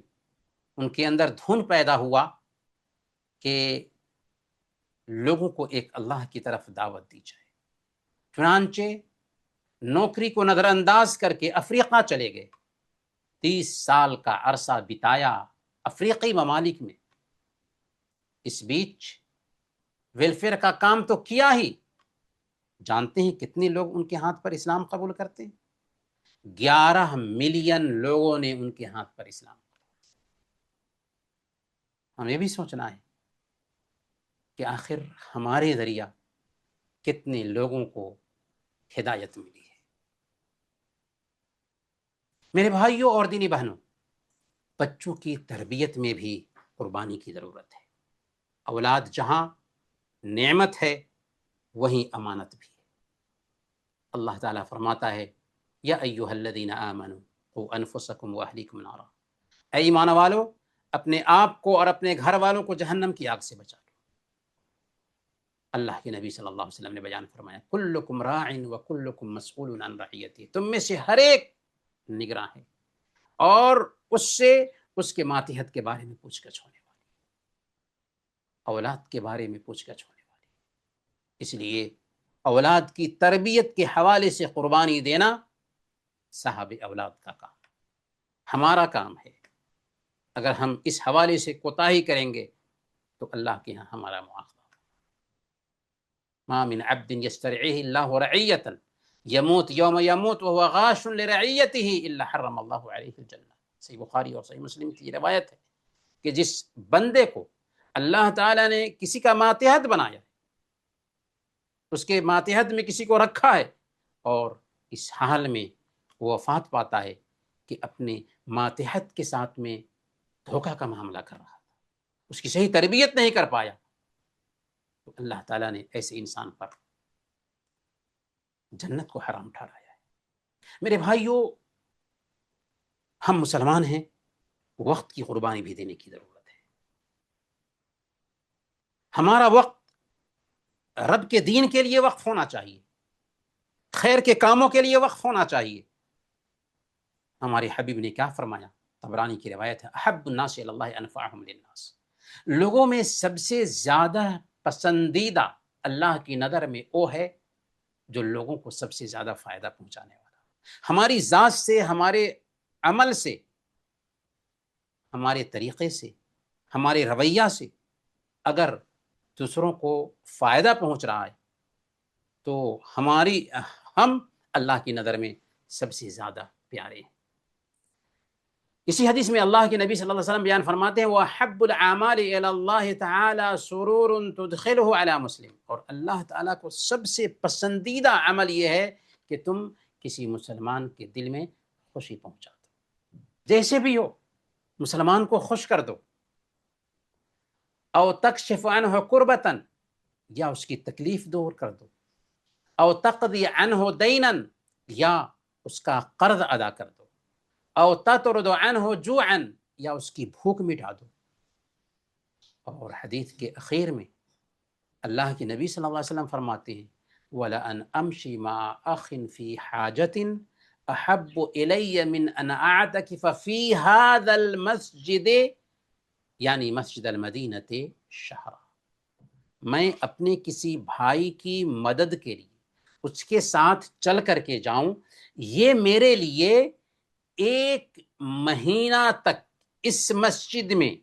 ان کے اندر دھن پیدا ہوا کہ لوگوں کو ایک اللہ کی طرف دعوت دی جائے۔ چنانچہ نوکری کو نظر انداز کر کے افریقہ چلے گئے، 30 سال کا عرصہ بتایا افریقی ممالک میں۔ اس بیچ ویلفیئر کا کام تو کیا ہی، جانتے ہیں کتنے لوگ ان کے ہاتھ پر اسلام قبول کرتے ہیں؟ 11 ملین لوگوں نے ان کے ہاتھ پر اسلام قبول۔ ہمیں بھی سوچنا ہے کہ آخر ہمارے ذریعہ کتنے لوگوں کو ہدایت ملی ہے۔ میرے بھائیوں اور دینی بہنوں، بچوں کی تربیت میں بھی قربانی کی ضرورت ہے۔ اولاد جہاں نعمت ہے وہیں امانت بھی ہے۔ اللہ تعالیٰ فرماتا ہے یا ایھا الذین آمنوا قوا انفسکم واہلیکم نارا، اے ایمان والو اپنے آپ کو اور اپنے گھر والوں کو جہنم کی آگ سے بچا لو۔ اللہ کے نبی صلی اللہ علیہ وسلم نے بیان فرمایا کلکم راع وکلکم مسئول عن رعیتہ، تم میں سے ہر ایک نگراں ہے اور اس سے اس کے ماتحت کے بارے میں پوچھ گچھ ہونے والی، اولاد کے بارے میں پوچھ گچھ ہونے والی۔ اس لیے اولاد کی تربیت کے حوالے سے قربانی دینا صاحب اولاد کا کام، ہمارا کام ہے۔ اگر ہم اس حوالے سے کوتاہی کریں گے تو اللہ کے ہاں ہمارا مواخذہ۔ ما من عبد یسترعیہ اللہ رعیۃ یموت یوم یموت وهو غاش لرعیتہ الا حرم اللہ علیہ الجنہ۔ صحیح بخاری اور صحیح مسلم کی روایت ہے کہ جس بندے کو اللہ تعالیٰ نے کسی کا ماتحت بنایا، اس کے ماتحت میں کسی کو رکھا ہے، اور اس حال میں وہ وفات پاتا ہے کہ اپنے ماتحت کے ساتھ میں دھوکہ کا معاملہ کر رہا تھا، اس کی صحیح تربیت نہیں کر پایا، تو اللہ تعالیٰ نے ایسے انسان پر جنت کو حرام ٹھہرایا ہے۔ میرے بھائیوں، ہم مسلمان ہیں، وقت کی قربانی بھی دینے کی ضرورت ہے۔ ہمارا وقت رب کے دین کے لیے وقف ہونا چاہیے، خیر کے کاموں کے لیے وقف ہونا چاہیے۔ ہمارے حبیب نے کیا فرمایا؟ طبرانی کی روایت ہے احب الناس الی اللہ انفعهم للناس، لوگوں میں سب سے زیادہ پسندیدہ اللہ کی نظر میں وہ ہے جو لوگوں کو سب سے زیادہ فائدہ پہنچانے والا. ہماری ذات سے، ہمارے عمل سے، ہمارے طریقے سے، ہمارے رویہ سے اگر دوسروں کو فائدہ پہنچ رہا ہے تو ہم اللہ کی نظر میں سب سے زیادہ پیارے ہیں. اسی حدیث میں اللہ کے نبی صلی اللہ علیہ وسلم بیان فرماتے ہیں وَأَحَبُّ الْأَعْمَالِ إِلَى اللَّهِ تَعَالَى سُرُورٌ تُدْخِلُهُ عَلَى مسلم. اور اللہ تعالیٰ کو سب سے پسندیدہ عمل یہ ہے کہ تم کسی مسلمان کے دل میں خوشی پہنچا دو، جیسے بھی ہو مسلمان کو خوش کر دو. او تکشف عنہ کربتاً، یا اس کی تکلیف دور کر دو. او تقضی عنہ دینا، یا اس کا قرض ادا کر دو. او تطرد عنہ جوعا، یا اس کی بھوک مٹا دو. اور حدیث کے اخیر میں اللہ کے نبی صلی اللہ علیہ وسلم فرماتے ہیں وَلَأَنْ أَمْشِي مَعَ أَخٍ فِي حَاجَةٍ أَحَبُّ إِلَيَّ مِنْ أَنْ أَعْتَكِفَ فِي هَذَا الْمَسْجِدِ، یعنی مسجد المدینہ شہرا. میں اپنے کسی بھائی کی مدد کے لیے اس کے ساتھ چل کر کے جاؤں، یہ میرے لیے 1 مہینہ تک اس مسجد میں،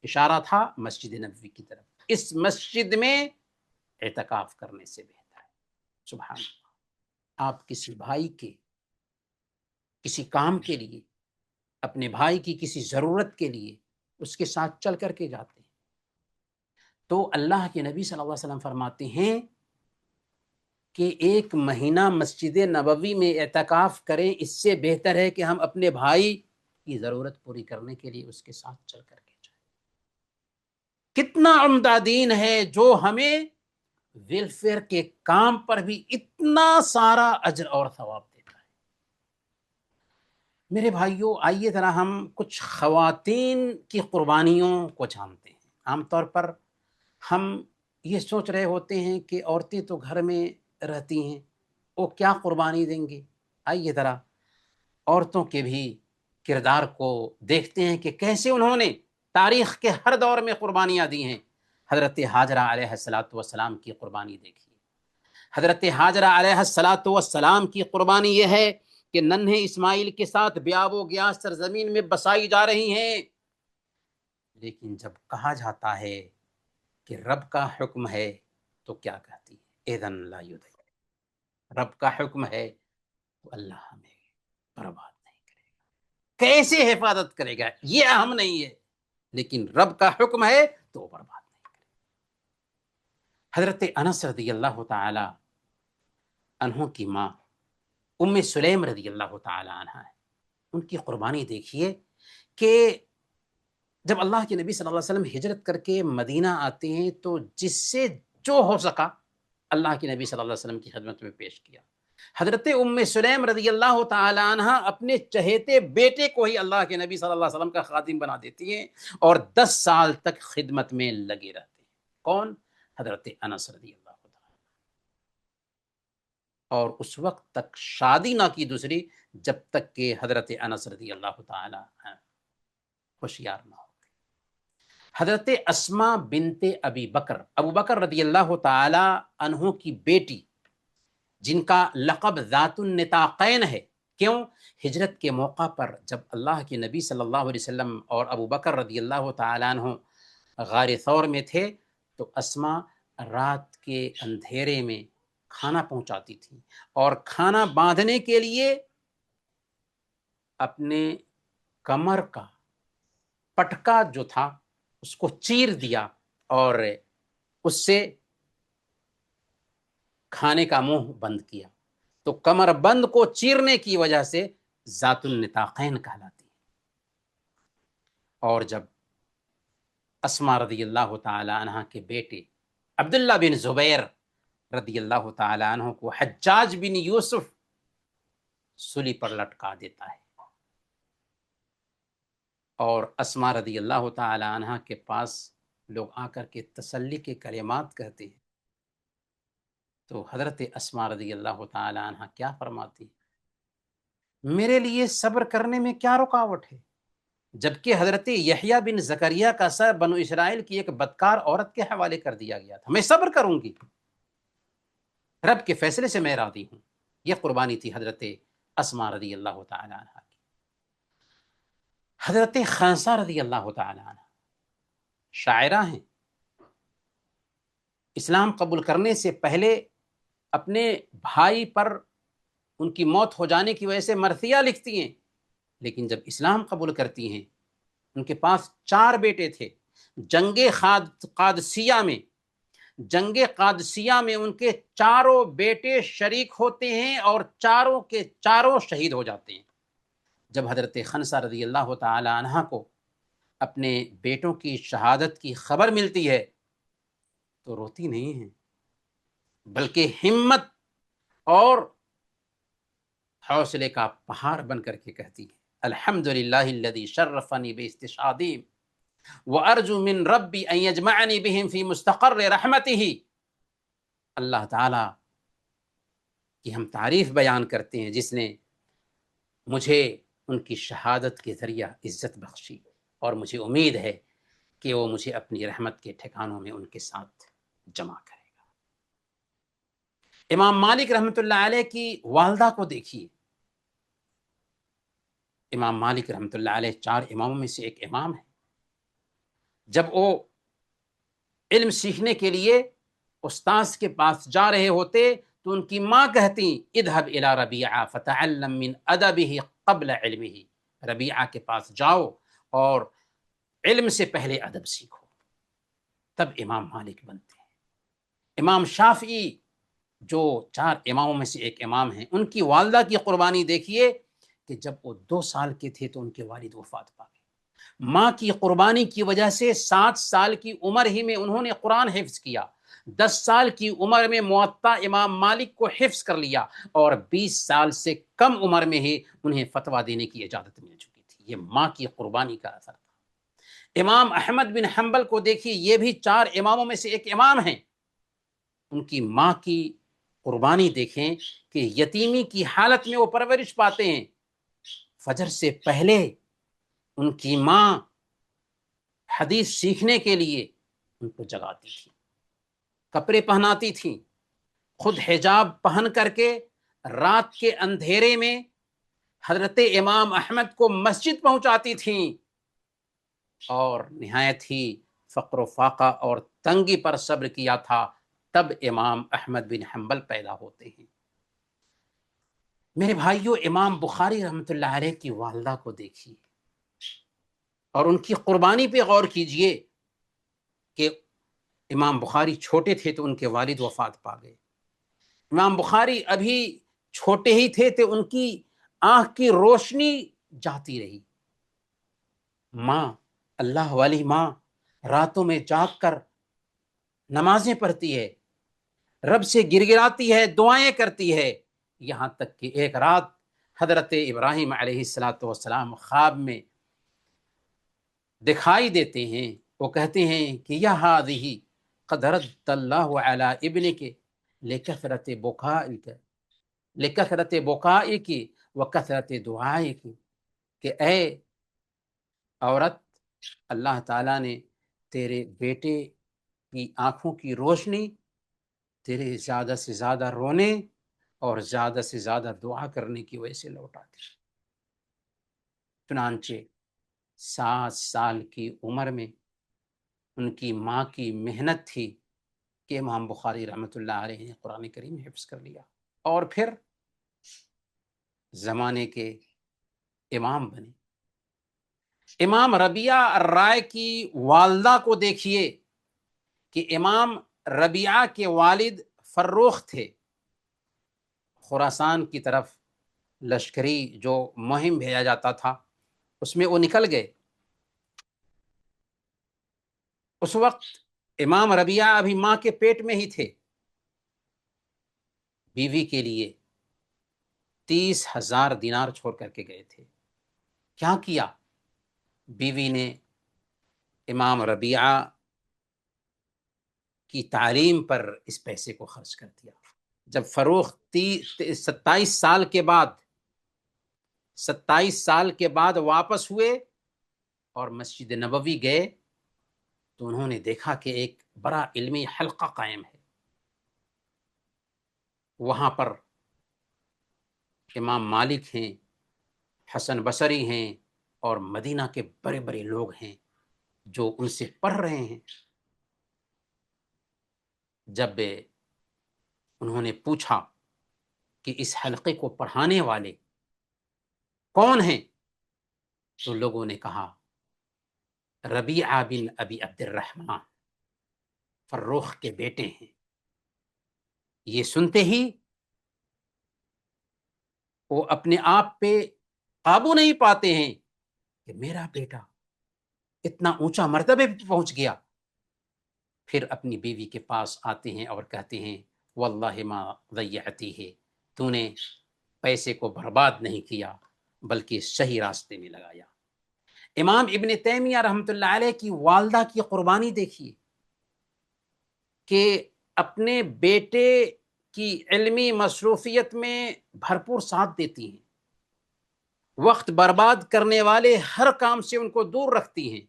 اشارہ تھا مسجد نبوی کی طرف، اس مسجد میں اعتکاف کرنے سے بہتر ہے. سبحان اللہ. آپ کسی بھائی کے کسی کام کے لیے، اپنے بھائی کی کسی ضرورت کے لیے اس کے ساتھ چل کر کے جاتے ہیں تو اللہ کے نبی صلی اللہ علیہ وسلم فرماتے ہیں کہ 1 مہینہ مسجد نبوی میں اعتکاف کریں، اس سے بہتر ہے کہ ہم اپنے بھائی کی ضرورت پوری کرنے کے لیے اس کے ساتھ چل کر کے جائیں. کتنا عمدہ دین ہے جو ہمیں ویلفیئر کے کام پر بھی اتنا سارا اجر اور ثواب دیتا ہے. میرے بھائیوں، آئیے ذرا ہم کچھ خواتین کی قربانیوں کو جانتے ہیں. عام طور پر ہم یہ سوچ رہے ہوتے ہیں کہ عورتیں تو گھر میں رہتی ہیں، وہ کیا قربانی دیں گے. آئیے ذرا عورتوں کے بھی کردار کو دیکھتے ہیں کہ کیسے انہوں نے تاریخ کے ہر دور میں قربانیاں دی ہیں. حضرت ہاجرہ علیہ السلام کی قربانی دیکھیے. حضرت ہاجرہ علیہ السلام کی قربانی یہ ہے کہ ننھے اسماعیل کے ساتھ بیاب و گیاس سرزمین میں بسائی جا رہی ہیں، لیکن جب کہا جاتا ہے کہ رب کا حکم ہے تو کیا کہتی ہے؟ اذن لا یضیع. رب کا حکم ہے تو اللہ ہمیں برباد نہیں کرے گا. کیسے حفاظت کرے گا یہ اہم نہیں ہے، لیکن رب کا حکم ہے تو برباد نہیں کرے گا. حضرت انس رضی اللہ تعالی عنہ کی ماں ام سلیم رضی اللہ تعالی عنہ ہے، ان کی قربانی دیکھیے کہ جب اللہ کے نبی صلی اللہ علیہ وسلم ہجرت کر کے مدینہ آتے ہیں تو جس سے جو ہو سکا اللہ کے نبی صلی اللہ علیہ وسلم کی خدمت میں پیش کیا. حضرت ام سلیم رضی اللہ تعالی عنہ اپنے چہیتے بیٹے کو ہی اللہ کے نبی صلی اللہ علیہ وسلم کا خادم بنا دیتی ہیں اور 10 سال تک خدمت میں لگے رہتے ہیں. کون؟ حضرت انس رضی اللہ تعالی. اور اس وقت تک شادی نہ کی دوسری جب تک کہ حضرت انس رضی اللہ تعالی عنہ ہوشیار نہ ہو. حضرت اسماء بنت ابو بکر رضی اللہ تعالی عنہ کی بیٹی، جن کا لقب ذات النطاقین ہے. کیوں؟ ہجرت کے موقع پر جب اللہ کے نبی صلی اللہ علیہ وسلم اور ابو بکر رضی اللہ تعالی عنہ غار ثور میں تھے تو اسماء رات کے اندھیرے میں کھانا پہنچاتی تھی اور کھانا باندھنے کے لیے اپنے کمر کا پٹکا جو تھا اس کو چیر دیا اور اس سے کھانے کا منہ بند کیا. تو کمر بند کو چیرنے کی وجہ سے ذات النطاقین کہلاتی ہے. اور جب اسماء رضی اللہ تعالی عنہ کے بیٹے عبداللہ بن زبیر رضی اللہ تعالی عنہ کو حجاج بن یوسف سولی پر لٹکا دیتا ہے اور اسماء رضی اللہ تعالی عنہ کے پاس لوگ آ کر کے تسلی کے کلمات کہتے ہیں تو حضرت اسماء رضی اللہ تعالی عنہ کیا فرماتی؟ میرے لیے صبر کرنے میں کیا رکاوٹ ہے؟ جبکہ حضرت یحییٰ بن زکریا کا سر بنو اسرائیل کی ایک بدکار عورت کے حوالے کر دیا گیا تھا. میں صبر کروں گی، رب کے فیصلے سے میں راضی ہوں. یہ قربانی تھی حضرت اسماء رضی اللہ تعالی عنہ کی. حضرت خنسا رضی اللہ تعالی عنہ شاعرہ ہیں، اسلام قبول کرنے سے پہلے اپنے بھائی پر ان کی موت ہو جانے کی وجہ سے مرثیہ لکھتی ہیں، لیکن جب اسلام قبول کرتی ہیں، ان کے پاس 4 بیٹے تھے. جنگ قادسیہ میں ان کے 4 بیٹے شریک ہوتے ہیں اور 4 کے 4 شہید ہو جاتے ہیں. جب حضرت خنسہ رضی اللہ تعالی عنہ کو اپنے بیٹوں کی شہادت کی خبر ملتی ہے تو روتی نہیں ہیں، بلکہ ہمت اور حوصلے کا پہاڑ بن کر کے کہتی ہے الحمدللہ الذی شرفنی باستشہادی وارجو من ربی ان یجمعنی بہم فی مستقر رحمتہ. اللہ تعالی کی ہم تعریف بیان کرتے ہیں جس نے مجھے ان کی شہادت کے ذریعہ عزت بخشی، اور مجھے امید ہے کہ وہ مجھے اپنی رحمت کے ٹھکانوں میں ان کے ساتھ جمع کرے گا. امام مالک رحمۃ اللہ علیہ کی والدہ کو دیکھیے. امام مالک رحمۃ اللہ علیہ 4 اماموں میں سے ایک امام ہے. جب وہ علم سیکھنے کے لیے استاذ کے پاس جا رہے ہوتے تو ان کی ماں کہتی اذهب الى ربیعہ فتعلم من ادبہ قبل علمہ. ربیعہ کے پاس جاؤ اور علم سے پہلے ادب سیکھو، تب امام مالک بنتے ہیں. امام شافعی جو 4 اماموں میں سے ایک امام ہیں، ان کی والدہ کی قربانی دیکھیے کہ جب وہ 2 سال کے تھے تو ان کے والد وفات پا گئے. ماں کی قربانی کی وجہ سے 7 سال کی عمر ہی میں انہوں نے قرآن حفظ کیا، 10 سال کی عمر میں موطا امام مالک کو حفظ کر لیا، اور 20 سال سے کم عمر میں ہی انہیں فتویٰ دینے کی اجازت مل چکی تھی. یہ ماں کی قربانی کا اثر تھا. امام احمد بن حنبل کو دیکھیے، یہ بھی 4 اماموں میں سے ایک امام ہیں. ان کی ماں کی قربانی دیکھیں کہ یتیمی کی حالت میں وہ پرورش پاتے ہیں. فجر سے پہلے ان کی ماں حدیث سیکھنے کے لیے ان کو جگاتی تھی، کپڑے پہناتی تھی، خود حجاب پہن کر کے رات کے اندھیرے میں حضرت امام احمد کو مسجد پہنچاتی تھیں، اور نہایت ہی فقر و فاقہ اور تنگی پر صبر کیا تھا. تب امام احمد بن حنبل پیدا ہوتے ہیں. میرے بھائیوں، امام بخاری رحمۃ اللہ علیہ کی والدہ کو دیکھیے اور ان کی قربانی پہ غور کیجئے کہ امام بخاری چھوٹے تھے تو ان کے والد وفات پا گئے. امام بخاری ابھی چھوٹے ہی تھے تو ان کی آنکھ کی روشنی جاتی رہی. ماں، اللہ والی ماں، راتوں میں جاگ کر نمازیں پڑھتی ہے، رب سے گر گراتی ہے، دعائیں کرتی ہے، یہاں تک کہ ایک رات حضرت ابراہیم علیہ السلام خواب میں دکھائی دیتے ہیں. وہ کہتے ہیں کہ یا ہذہ قد رد اللہ علی ابنک لکثرت بکائک وکثرت دعائک، کہ اے عورت، اللہ تعالیٰ نے تیرے بیٹے کی آنکھوں کی روشنی تیرے زیادہ سے زیادہ رونے اور زیادہ سے زیادہ دعا کرنے کی وجہ سے لوٹا دی. چنانچہ 7 سال کی عمر میں ان کی ماں کی محنت تھی کہ امام بخاری رحمۃ اللہ علیہ نے قرآن کریم حفظ کر لیا اور پھر زمانے کے امام بنے. امام ربیعہ الرائے کی والدہ کو دیکھیے کہ امام ربیعہ کے والد فروخ تھے. خراسان کی طرف لشکری جو مہم بھیجا جاتا تھا اس میں وہ نکل گئے. اس وقت امام ربیعہ ابھی ماں کے پیٹ میں ہی تھے. بیوی کے لیے 30,000 دینار چھوڑ کر کے گئے تھے. کیا کیا؟ بیوی نے امام ربیعہ کی تعلیم پر اس پیسے کو خرچ کر دیا. جب فروخ 27 سال کے بعد واپس ہوئے اور مسجد نبوی گئے تو انہوں نے دیکھا کہ ایک بڑا علمی حلقہ قائم ہے. وہاں پر امام مالک ہیں، حسن بصری ہیں، اور مدینہ کے بڑے بڑے لوگ ہیں جو ان سے پڑھ رہے ہیں. جب انہوں نے پوچھا کہ اس حلقے کو پڑھانے والے کون ہیں تو لوگوں نے کہا ربیعہ بن ابی عبد الرحمن، فروخ کے بیٹے ہیں. یہ سنتے ہی وہ اپنے آپ پہ قابو نہیں پاتے ہیں کہ میرا بیٹا اتنا اونچا مرتبے پہ پہنچ گیا. پھر اپنی بیوی کے پاس آتے ہیں اور کہتے ہیں واللہ ما ضیعتی ہے، تو نے پیسے کو برباد نہیں کیا بلکہ صحیح راستے میں لگایا. امام ابن تیمیہ رحمۃ اللہ علیہ کی والدہ کی قربانی دیکھیے کہ اپنے بیٹے کی علمی مصروفیت میں بھرپور ساتھ دیتی ہیں، وقت برباد کرنے والے ہر کام سے ان کو دور رکھتی ہیں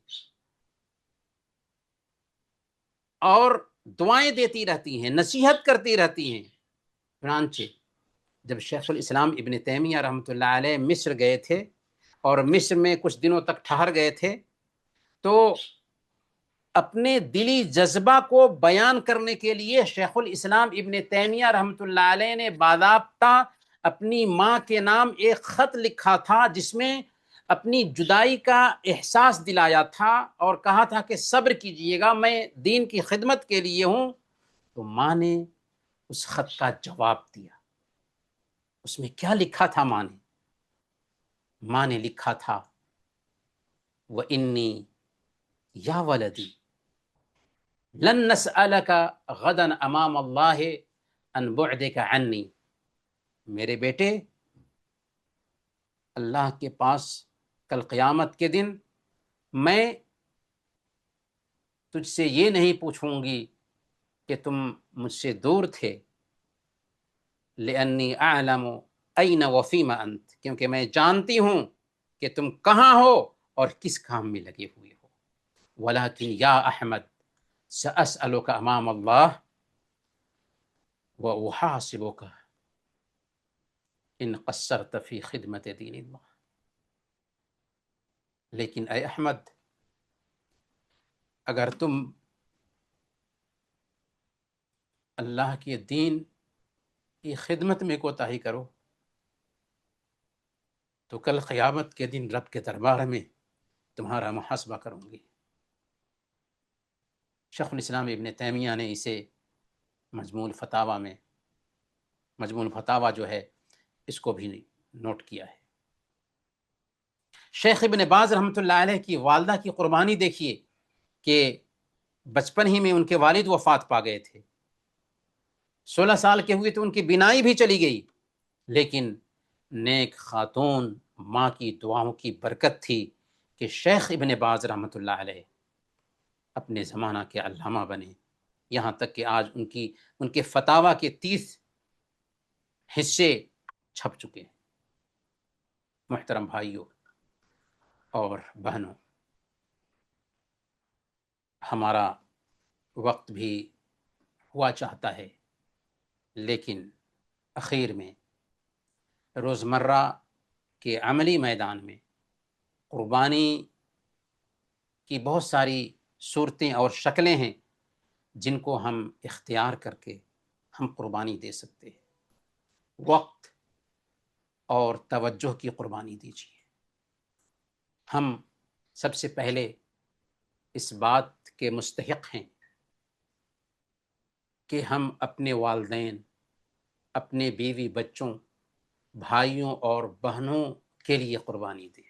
اور دعائیں دیتی رہتی ہیں، نصیحت کرتی رہتی ہیں. چنانچہ جب شیخ الاسلام ابن تیمیہ رحمۃ اللہ علیہ مصر گئے تھے اور مصر میں کچھ دنوں تک ٹھہر گئے تھے تو اپنے دلی جذبہ کو بیان کرنے کے لیے شیخ الاسلام ابن تیمیہ رحمۃ اللہ علیہ نے باضابطہ اپنی ماں کے نام ایک خط لکھا تھا جس میں اپنی جدائی کا احساس دلایا تھا اور کہا تھا کہ صبر کیجئے گا، میں دین کی خدمت کے لیے ہوں. تو ماں نے اس خط کا جواب دیا. اس میں کیا لکھا تھا؟ ماں نے لکھا تھا وَإِنِّي یا ولدی لن نسألك غدا امام اللہ ان بعدك عنی، میرے بیٹے اللہ کے پاس کل قیامت کے دن میں تجھ سے یہ نہیں پوچھوں گی کہ تم مجھ سے دور تھے، لأنی اعلم این وفیم انت، کیونکہ میں جانتی ہوں کہ تم کہاں ہو اور کس کام میں لگے ہوئے ہو. ولیکن یا احمد سأسألک امام اللہ وأحاسبک ان قصرت فی خدمت دین اللہ. لیکن اے احمد، اگر تم اللہ کے دین کی خدمت میں کوتاہی کرو تو کل قیامت کے دن رب کے دربار میں تمہارا محاسبہ کروں گی. شیخ الاسلام ابن تیمیہ نے اسے مجموع الفتاوی جو ہے اس کو بھی نوٹ کیا ہے. شیخ ابن باز رحمۃ اللہ علیہ کی والدہ کی قربانی دیکھیے کہ بچپن ہی میں ان کے والد وفات پا گئے تھے. 16 سال کے ہوئے تو ان کی بینائی بھی چلی گئی، لیکن نیک خاتون ماں کی دعاؤں کی برکت تھی کہ شیخ ابن باز رحمۃ اللہ علیہ اپنے زمانہ کے علامہ بنے. یہاں تک کہ آج ان کے فتاوی کے 30 حصے چھپ چکے ہیں. محترم بھائیوں اور بہنوں، ہمارا وقت بھی ہوا چاہتا ہے، لیکن اخیر میں روزمرہ کے عملی میدان میں قربانی کی بہت ساری صورتیں اور شکلیں ہیں جن کو ہم اختیار کر کے ہم قربانی دے سکتے ہیں. وقت اور توجہ کی قربانی دیجیے. ہم سب سے پہلے اس بات کے مستحق ہیں کہ ہم اپنے والدین، اپنے بیوی بچوں، بھائیوں اور بہنوں کے لیے قربانی دیں.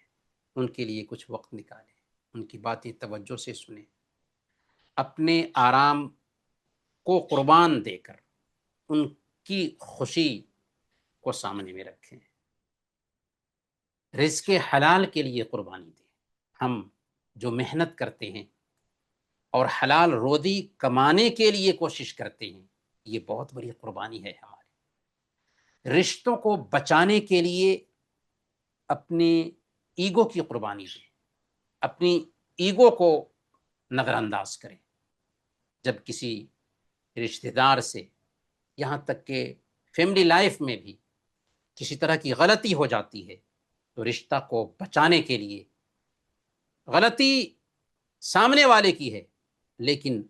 ان کے لیے کچھ وقت نکالیں، ان کی باتیں توجہ سے سنیں، اپنے آرام کو قربان دے کر ان کی خوشی کو سامنے میں رکھیں. رزق حلال کے لیے قربانی دیں. ہم جو محنت کرتے ہیں اور حلال روزی کمانے کے لیے کوشش کرتے ہیں، یہ بہت بڑی قربانی ہے. ہمارے رشتوں کو بچانے کے لیے اپنے ایگو کی قربانی دیں. اپنی ایگو کو نظر انداز کریں. جب کسی رشتہ دار سے، یہاں تک کہ فیملی لائف میں بھی کسی طرح کی غلطی ہو جاتی ہے تو رشتہ کو بچانے کے لیے، غلطی سامنے والے کی ہے لیکن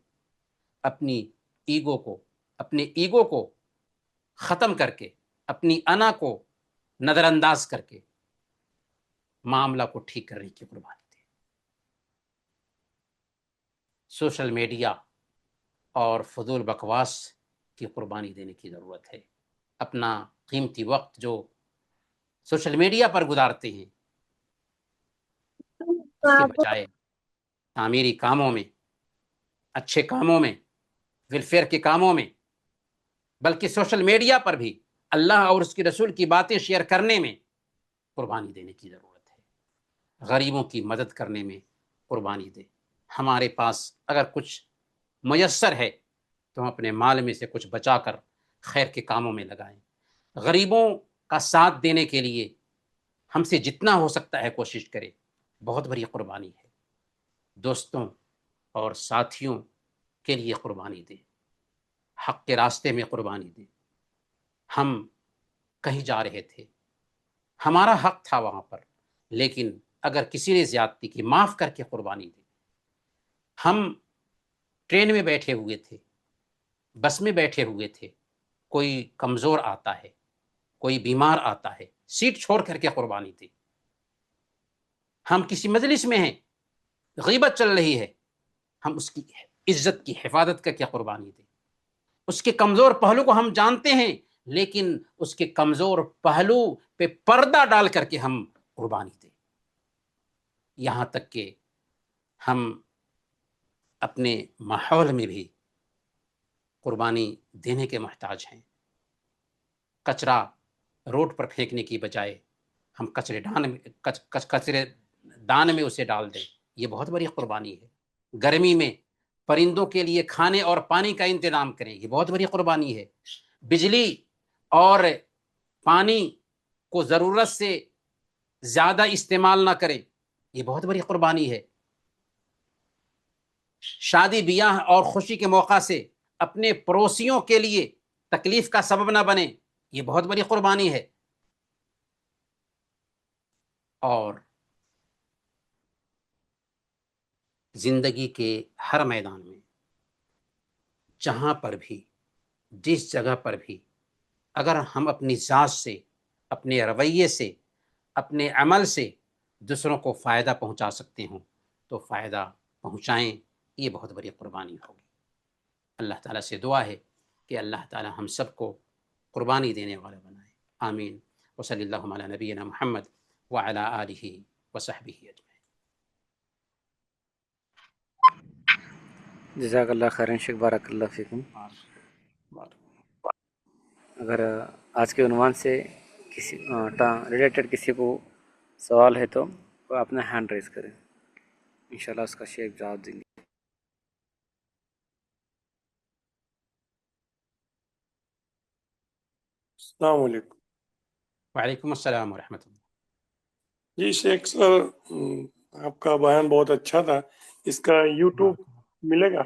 اپنی اپنے ایگو کو ختم کر کے، اپنی انا کو نظر انداز کر کے معاملہ کو ٹھیک کرنے کی قربانی دے. سوشل میڈیا اور فضول بکواس کی قربانی دینے کی ضرورت ہے. اپنا قیمتی وقت جو سوشل میڈیا پر گزارتے ہیں اس کے بجائے تعمیری کاموں میں، اچھے کاموں میں، ویلفیئر کے کاموں میں، بلکہ سوشل میڈیا پر بھی اللہ اور اس کے رسول کی باتیں شیئر کرنے میں قربانی دینے کی ضرورت ہے. غریبوں کی مدد کرنے میں قربانی دے. ہمارے پاس اگر کچھ میسر ہے تو ہم اپنے مال میں سے کچھ بچا کر خیر کے کاموں میں لگائیں. غریبوں کا ساتھ دینے کے لیے ہم سے جتنا ہو سکتا ہے کوشش کریں. بہت بڑی قربانی ہے. دوستوں اور ساتھیوں کے لیے قربانی دیں. حق کے راستے میں قربانی دیں. ہم کہیں جا رہے تھے، ہمارا حق تھا وہاں پر، لیکن اگر کسی نے زیادتی کی، معاف کر کے قربانی دیں. ہم ٹرین میں بیٹھے ہوئے تھے، بس میں بیٹھے ہوئے تھے، کوئی کمزور آتا ہے، کوئی بیمار آتا ہے، سیٹ چھوڑ کر کے قربانی دیں. ہم کسی مجلس میں ہیں، غیبت چل رہی ہے، ہم اس کی عزت کی حفاظت کر کے قربانی دیں. اس کے کمزور پہلو کو ہم جانتے ہیں لیکن اس کے کمزور پہلو پہ پردہ ڈال کر کے ہم قربانی دیں. یہاں تک کہ ہم اپنے ماحول میں بھی قربانی دینے کے محتاج ہیں. کچرا روڈ پر پھینکنے کی بجائے ہم کچرے دان میں اسے ڈال دیں. یہ بہت بڑی قربانی ہے. گرمی میں پرندوں کے لیے کھانے اور پانی کا انتظام کریں. یہ بہت بڑی قربانی ہے. بجلی اور پانی کو ضرورت سے زیادہ استعمال نہ کریں. یہ بہت بڑی قربانی ہے. شادی بیاہ اور خوشی کے موقع سے اپنے پڑوسیوں کے لیے تکلیف کا سبب نہ بنے. یہ بہت بڑی قربانی ہے. اور زندگی کے ہر میدان میں، جہاں پر بھی، جس جگہ پر بھی، اگر ہم اپنی ذات سے، اپنے رویے سے، اپنے عمل سے دوسروں کو فائدہ پہنچا سکتے ہوں تو فائدہ پہنچائیں. یہ بہت بڑی قربانی ہوگی. اللہ تعالیٰ سے دعا ہے کہ اللہ تعالیٰ ہم سب کو قربانی دینے والا بنائے. آمین. وصلی اللہ علی نبینا محمد وعلی آلہ وصحبہ اجمعین. جزاک اللہ خیرن شیخ، بارک اللہ فیکم. اگر آج کے عنوان سے کسی ریلیٹڈ کسی کو سوال ہے تو وہ اپنا ہینڈ ریز کریں، انشاءاللہ اس کا شیخ جواب دیں گے. السلام علیکم. وعلیکم السلام ورحمۃ اللہ. جی شیخ سر، آپ کا بیان بہت اچھا تھا. اس کا یوٹیوب ملے گا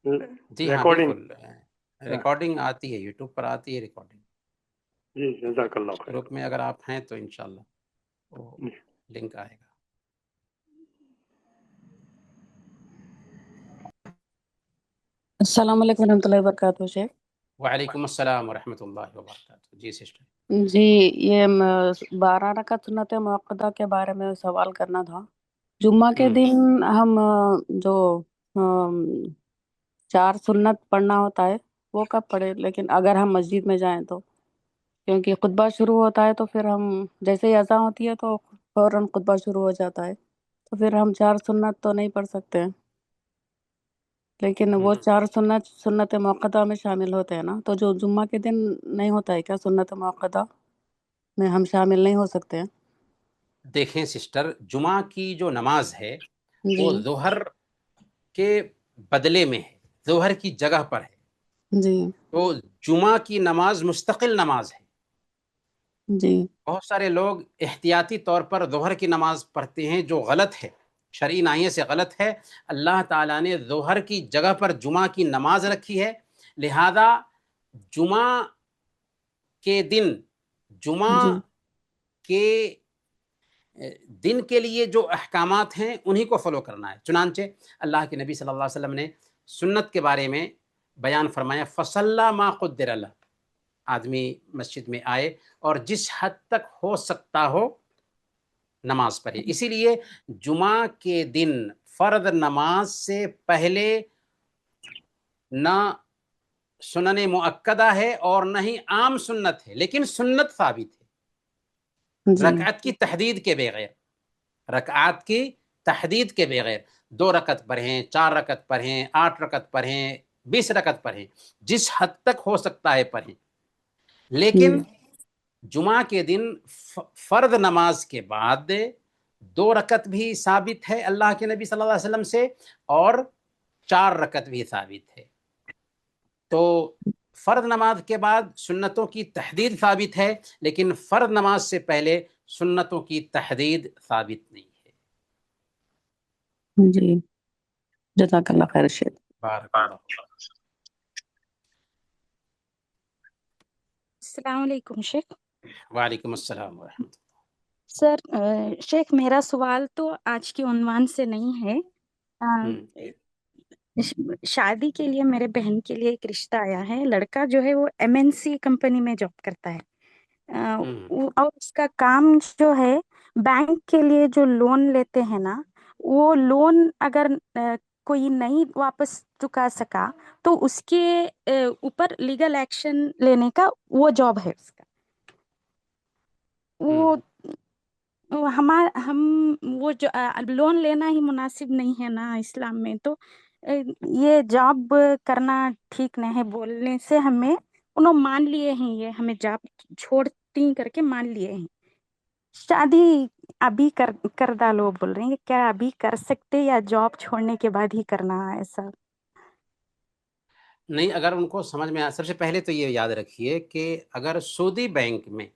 جی ہاں ریکارڈنگ؟ بالکل، ریکارڈنگ آتی ہے، یوٹیوب پر آتی ہے ریکارڈنگ. جی جزاک اللہ خیر. گروپ میں اگر آپ ہیں تو انشاءاللہ وہ لنک آئے گا. السلام علیکم ورحمۃ اللہ وبرکاتہ شیخ. وعلیکم السلام ورحمۃ اللہ وبرکاتہ. جی سسٹر. جی یہ 12 رکعت سنت موقدہ کے بارے میں سوال کرنا تھا. جمعہ کے دن ہم جو 4 سنت پڑھنا ہوتا ہے وہ کب پڑھے؟ لیکن اگر ہم مسجد میں جائیں تو، کیونکہ خطبہ شروع ہوتا ہے تو پھر ہم جیسے ہی اذان ہوتی ہے تو فوراً خطبہ شروع ہو جاتا ہے، تو پھر ہم 4 سنت تو نہیں پڑھ سکتے ہیں. لیکن وہ 4 سنت موقدہ میں شامل ہوتے ہیں نا، تو جو جمعہ کے دن نہیں ہوتا ہے کیا سنت موقدہ میں ہم شامل نہیں ہو سکتے ہیں؟ دیکھیں سسٹر، جمعہ کی جو نماز ہے جی وہ ظہر کے بدلے میں ہے، ظہر کی جگہ پر ہے. جی تو جمعہ کی نماز مستقل نماز ہے. جی بہت سارے لوگ احتیاطی طور پر ظہر کی نماز پڑھتے ہیں جو غلط ہے. شرعی ناحیے سے غلط ہے. اللہ تعالیٰ نے ظہر کی جگہ پر جمعہ کی نماز رکھی ہے، لہذا جمعہ کے دن، جمعہ جی کے دن کے لیے جو احکامات ہیں انہی کو فالو کرنا ہے. چنانچہ اللہ کے نبی صلی اللہ علیہ وسلم نے سنت کے بارے میں بیان فرمایا، فصلی ما قدر له، آدمی مسجد میں آئے اور جس حد تک ہو سکتا ہو نماز پڑھے. اسی لیے جمعہ کے دن فرض نماز سے پہلے نہ سنن مؤکدہ ہے اور نہ ہی عام سنت ہے، لیکن سنت ثابت ہے جی رکعت کی تحدید کے بغیر. رکعات کی تحدید کے بغیر 2 رکعت پڑھیں، 4 رکعت پڑھیں، 8 رکعت پڑھیں، 20 رکعت پڑھیں، جس حد تک ہو سکتا ہے پڑھیں. لیکن جمعہ کے دن فرض نماز کے بعد 2 رکعت بھی ثابت ہے اللہ کے نبی صلی اللہ علیہ وسلم سے، اور 4 رکعت بھی ثابت ہے. تو فرض نماز کے بعد سنتوں کی تحدید ثابت ہے، لیکن فرض نماز سے پہلے سنتوں کی تحدید ثابت نہیں ہے. جی جزاک اللہ خیر شیخ. بارک اللہ. السلام علیکم شیخ. وعلیکم السلام ورحمۃ اللہ. سر شیخ میرا سوال تو آج کے عنوان سے نہیں ہے. شادی کے لیے میرے بہن کے لیے ایک رشتہ آیا ہے. لڑکا جو ہے وہ MNC کمپنی میں جاب کرتا ہے، اور اس کا کام جو ہے بینک کے لیے جو لون لیتے ہیں نا، وہ لون اگر کوئی نہیں واپس چکا سکا تو اس کے اوپر لیگل ایکشن لینے کا وہ جاب ہے اس کا. وہ ہم وہ جو لون لینا ہی مناسب نہیں ہے نا اسلام میں، تو یہ جاب کرنا ٹھیک نہیں ہے. بولنے سے ہمیں انہوں مان لیے ہیں، یہ ہمیں جاب چھوڑتی کر کے مان لیے ہیں. شادی ابھی کر ڈالو بول رہے ہیں، کیا ابھی کر سکتے یا جاب چھوڑنے کے بعد ہی کرنا ایسا؟ نہیں، اگر ان کو سمجھ میں سب سے پہلے تو یہ یاد رکھیے کہ اگر سودی بینک میں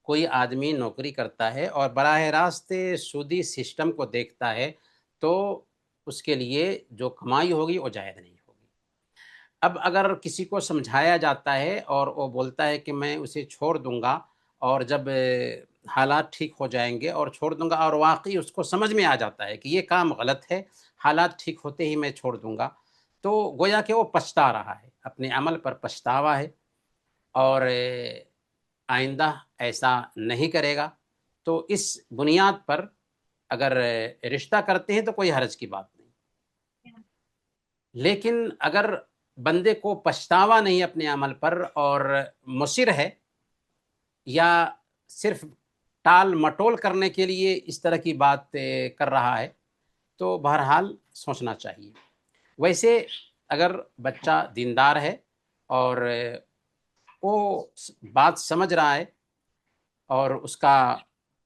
کوئی آدمی نوکری کرتا ہے اور براہ راست سودی سسٹم کو دیکھتا ہے تو اس کے لیے جو کمائی ہوگی وہ جائز نہیں ہوگی. اب اگر کسی کو سمجھایا جاتا ہے اور وہ بولتا ہے کہ میں اسے چھوڑ دوں گا اور جب حالات ٹھیک ہو جائیں گے اور چھوڑ دوں گا، اور واقعی اس کو سمجھ میں آ جاتا ہے کہ یہ کام غلط ہے، حالات ٹھیک ہوتے ہی میں چھوڑ دوں گا، تو گویا کہ وہ پچھتا رہا ہے، اپنے عمل پر پچھتاوا ہے اور آئندہ ایسا نہیں کرے گا. تو اس بنیاد پر اگر رشتہ کرتے ہیں تو کوئی حرج کی بات نہیں. لیکن اگر بندے کو پچھتاوا نہیں اپنے عمل پر اور مصر ہے یا صرف ٹال مٹول کرنے کے لیے اس طرح کی بات کر رہا ہے تو بہرحال سوچنا چاہیے. ویسے اگر بچہ دیندار ہے اور وہ بات سمجھ رہا ہے اور اس کا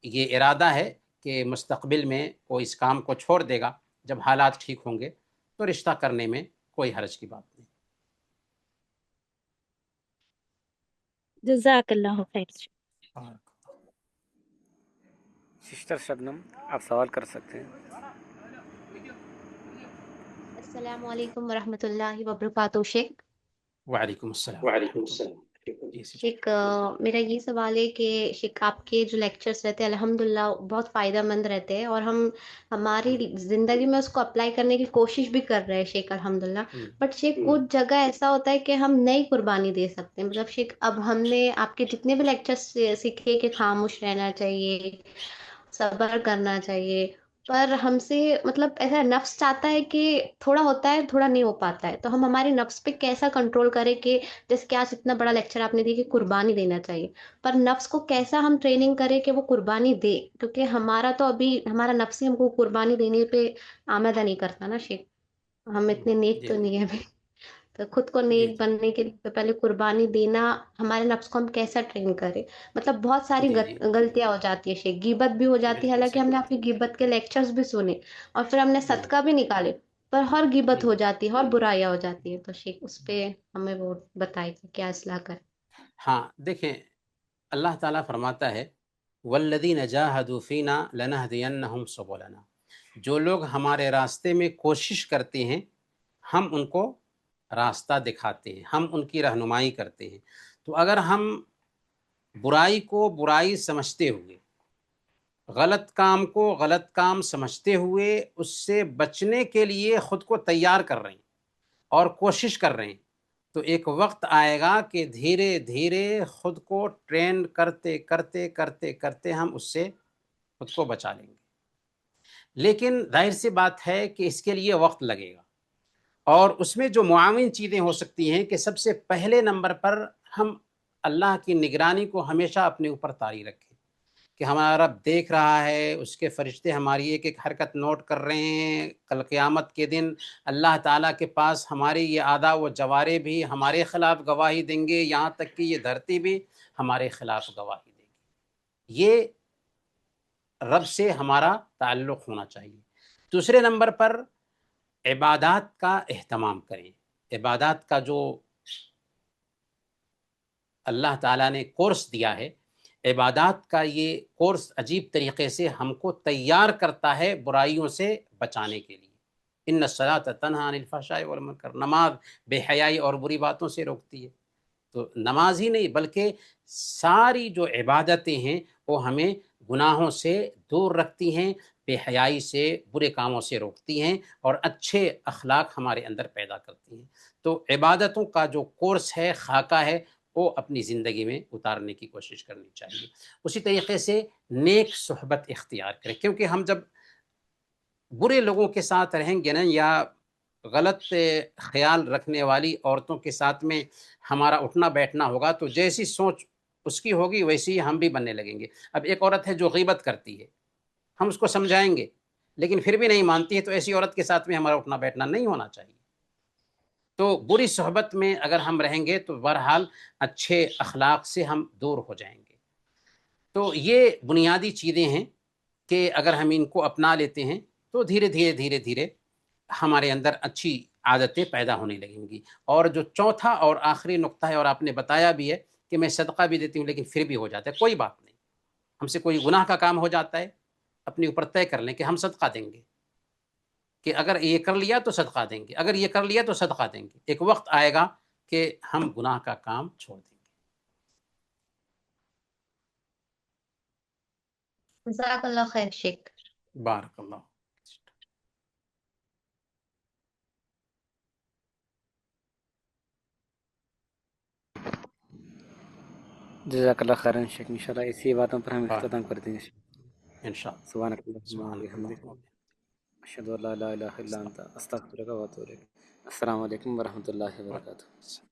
یہ ارادہ ہے کہ مستقبل میں وہ اس کام کو چھوڑ دے گا جب حالات ٹھیک ہوں گے، تو رشتہ کرنے میں کوئی حرج کی بات نہیں. جزاک اللہ خیر. سسٹر شبنم آپ سوال کر سکتے ہیں. السلام علیکم ورحمۃ اللہ وبرکاتہ شیخ. وعلیکم السلام. وعلیکم السلام. شیخ میرا یہ سوال ہے کہ شیخ آپ کے جو لیکچرز رہتے ہیں الحمدللہ بہت فائدہ مند رہتے ہیں، اور ہم ہماری زندگی میں اس کو اپلائی کرنے کی کوشش بھی کر رہے ہیں شیخ الحمدللہ. بٹ شیخ کچھ جگہ ایسا ہوتا ہے کہ ہم نئی قربانی دے سکتے ہیں. مطلب شیخ اب ہم نے آپ کے جتنے بھی لیکچرز سیکھے کہ خاموش رہنا چاہیے، صبر کرنا چاہیے، پر ہم سے مطلب ایسا نفس چاہتا ہے کہ تھوڑا ہوتا ہے تھوڑا نہیں ہو پاتا ہے. تو ہم ہمارے نفس پہ کیسا کنٹرول کریں کہ جیسے کہ آج اتنا بڑا لیکچر آپ نے دی کہ قربانی دینا چاہیے، پر نفس کو کیسا ہم ٹریننگ کریں کہ وہ قربانی دے، کیونکہ ہمارا تو ابھی ہمارا نفس ہی ہم کو قربانی دینے پہ آمادہ نہیں کرتا نا شیخ. ہم اتنے نیک تو نہیں ہیں ابھی. تو خود کو نیک بننے کے لیے پہلے قربانی دینا، ہمارے نفس کو ہم کیسا ٹرین کریں. مطلب بہت ساری غلطیاں ہو جاتی ہے شیخ، غیبت بھی ہو جاتی ہے، حالانکہ ہم نے آپ کی غیبت کے لیکچرز بھی سنے اور پھر ہم نے صدقہ بھی نکالے، پر ہر غیبت ہو جاتی ہے اور برائیاں ہو جاتی ہے. تو شیخ اس پہ ہمیں وہ بتائے کہ کیا اصلاح کریں. ہاں دیکھیں، اللہ تعالیٰ فرماتا ہے والذین جاہدوا فینا لنہدینہم سبلنا، جو لوگ ہمارے راستے میں کوشش کرتے ہیں ہم ان کو راستہ دکھاتے ہیں، ہم ان کی رہنمائی کرتے ہیں. تو اگر ہم برائی کو برائی سمجھتے ہوئے، غلط کام کو غلط کام سمجھتے ہوئے اس سے بچنے کے لیے خود کو تیار کر رہے ہیں اور کوشش کر رہے ہیں، تو ایک وقت آئے گا کہ دھیرے دھیرے خود کو ٹرین کرتے کرتے کرتے کرتے ہم اس سے خود کو بچا لیں گے. لیکن ظاہر سی بات ہے کہ اس کے لیے وقت لگے گا، اور اس میں جو معاون چیزیں ہو سکتی ہیں کہ سب سے پہلے نمبر پر ہم اللہ کی نگرانی کو ہمیشہ اپنے اوپر طاری رکھیں کہ ہمارا رب دیکھ رہا ہے، اس کے فرشتے ہماری ایک ایک حرکت نوٹ کر رہے ہیں. کل قیامت کے دن اللہ تعالیٰ کے پاس ہماری یہ اعضاء و جوارے بھی ہمارے خلاف گواہی دیں گے، یہاں تک کہ یہ دھرتی بھی ہمارے خلاف گواہی دے گی. یہ رب سے ہمارا تعلق ہونا چاہیے. دوسرے نمبر پر عبادات کا اہتمام کریں. عبادات کا جو اللہ تعالیٰ نے کورس دیا ہے، عبادات کا یہ کورس عجیب طریقے سے ہم کو تیار کرتا ہے برائیوں سے بچانے کے لیے. ان الصلاۃ تنہی عن الفحشاء والمنکر، نماز بے حیائی اور بری باتوں سے روکتی ہے. تو نماز ہی نہیں بلکہ ساری جو عبادتیں ہیں وہ ہمیں گناہوں سے دور رکھتی ہیں، بے حیائی سے، برے کاموں سے روکتی ہیں اور اچھے اخلاق ہمارے اندر پیدا کرتی ہیں. تو عبادتوں کا جو کورس ہے، خاکہ ہے، وہ اپنی زندگی میں اتارنے کی کوشش کرنی چاہیے. اسی طریقے سے نیک صحبت اختیار کریں، کیونکہ ہم جب برے لوگوں کے ساتھ رہیں گے نا، یا غلط خیال رکھنے والی عورتوں کے ساتھ میں ہمارا اٹھنا بیٹھنا ہوگا، تو جیسی سوچ اس کی ہوگی ویسی ہی ہم بھی بننے لگیں گے. اب ایک عورت ہے جو غیبت کرتی ہے، ہم اس کو سمجھائیں گے لیکن پھر بھی نہیں مانتی ہے، تو ایسی عورت کے ساتھ میں ہمارا اٹھنا بیٹھنا نہیں ہونا چاہیے. تو بری صحبت میں اگر ہم رہیں گے تو بہرحال اچھے اخلاق سے ہم دور ہو جائیں گے. تو یہ بنیادی چیزیں ہیں کہ اگر ہم ان کو اپنا لیتے ہیں تو دھیرے دھیرے دھیرے دھیرے ہمارے اندر اچھی عادتیں پیدا ہونے لگیں گی. اور جو چوتھا اور آخری نقطہ ہے، اور آپ نے بتایا بھی ہے کہ میں صدقہ بھی دیتی ہوں لیکن پھر بھی ہو جاتا ہے، کوئی بات نہیں، ہم سے کوئی گناہ کا کام ہو جاتا ہے، اپنے اوپر طے کر لیں کہ ہم صدقہ دیں گے، کہ اگر یہ کر لیا تو صدقہ دیں گے، اگر یہ کر لیا تو صدقہ دیں گے. ایک وقت آئے گا کہ ہم گناہ کا کام چھوڑ دیں گے. جزاک اللہ خیر شیخ. بارک اللہ. جزاک اللہ خیرن شیخ. انشاءاللہ اسی باتوں پر ہم اختتام کر دیں گے. انشاءاللہ. سبحانک اللہم سبحانک وبحمدک، اللہم. اشہد ان لا الہ الا انت، استغفرک و اتوب الیک. السلام علیکم ورحمۃ اللہ وبرکاتہ.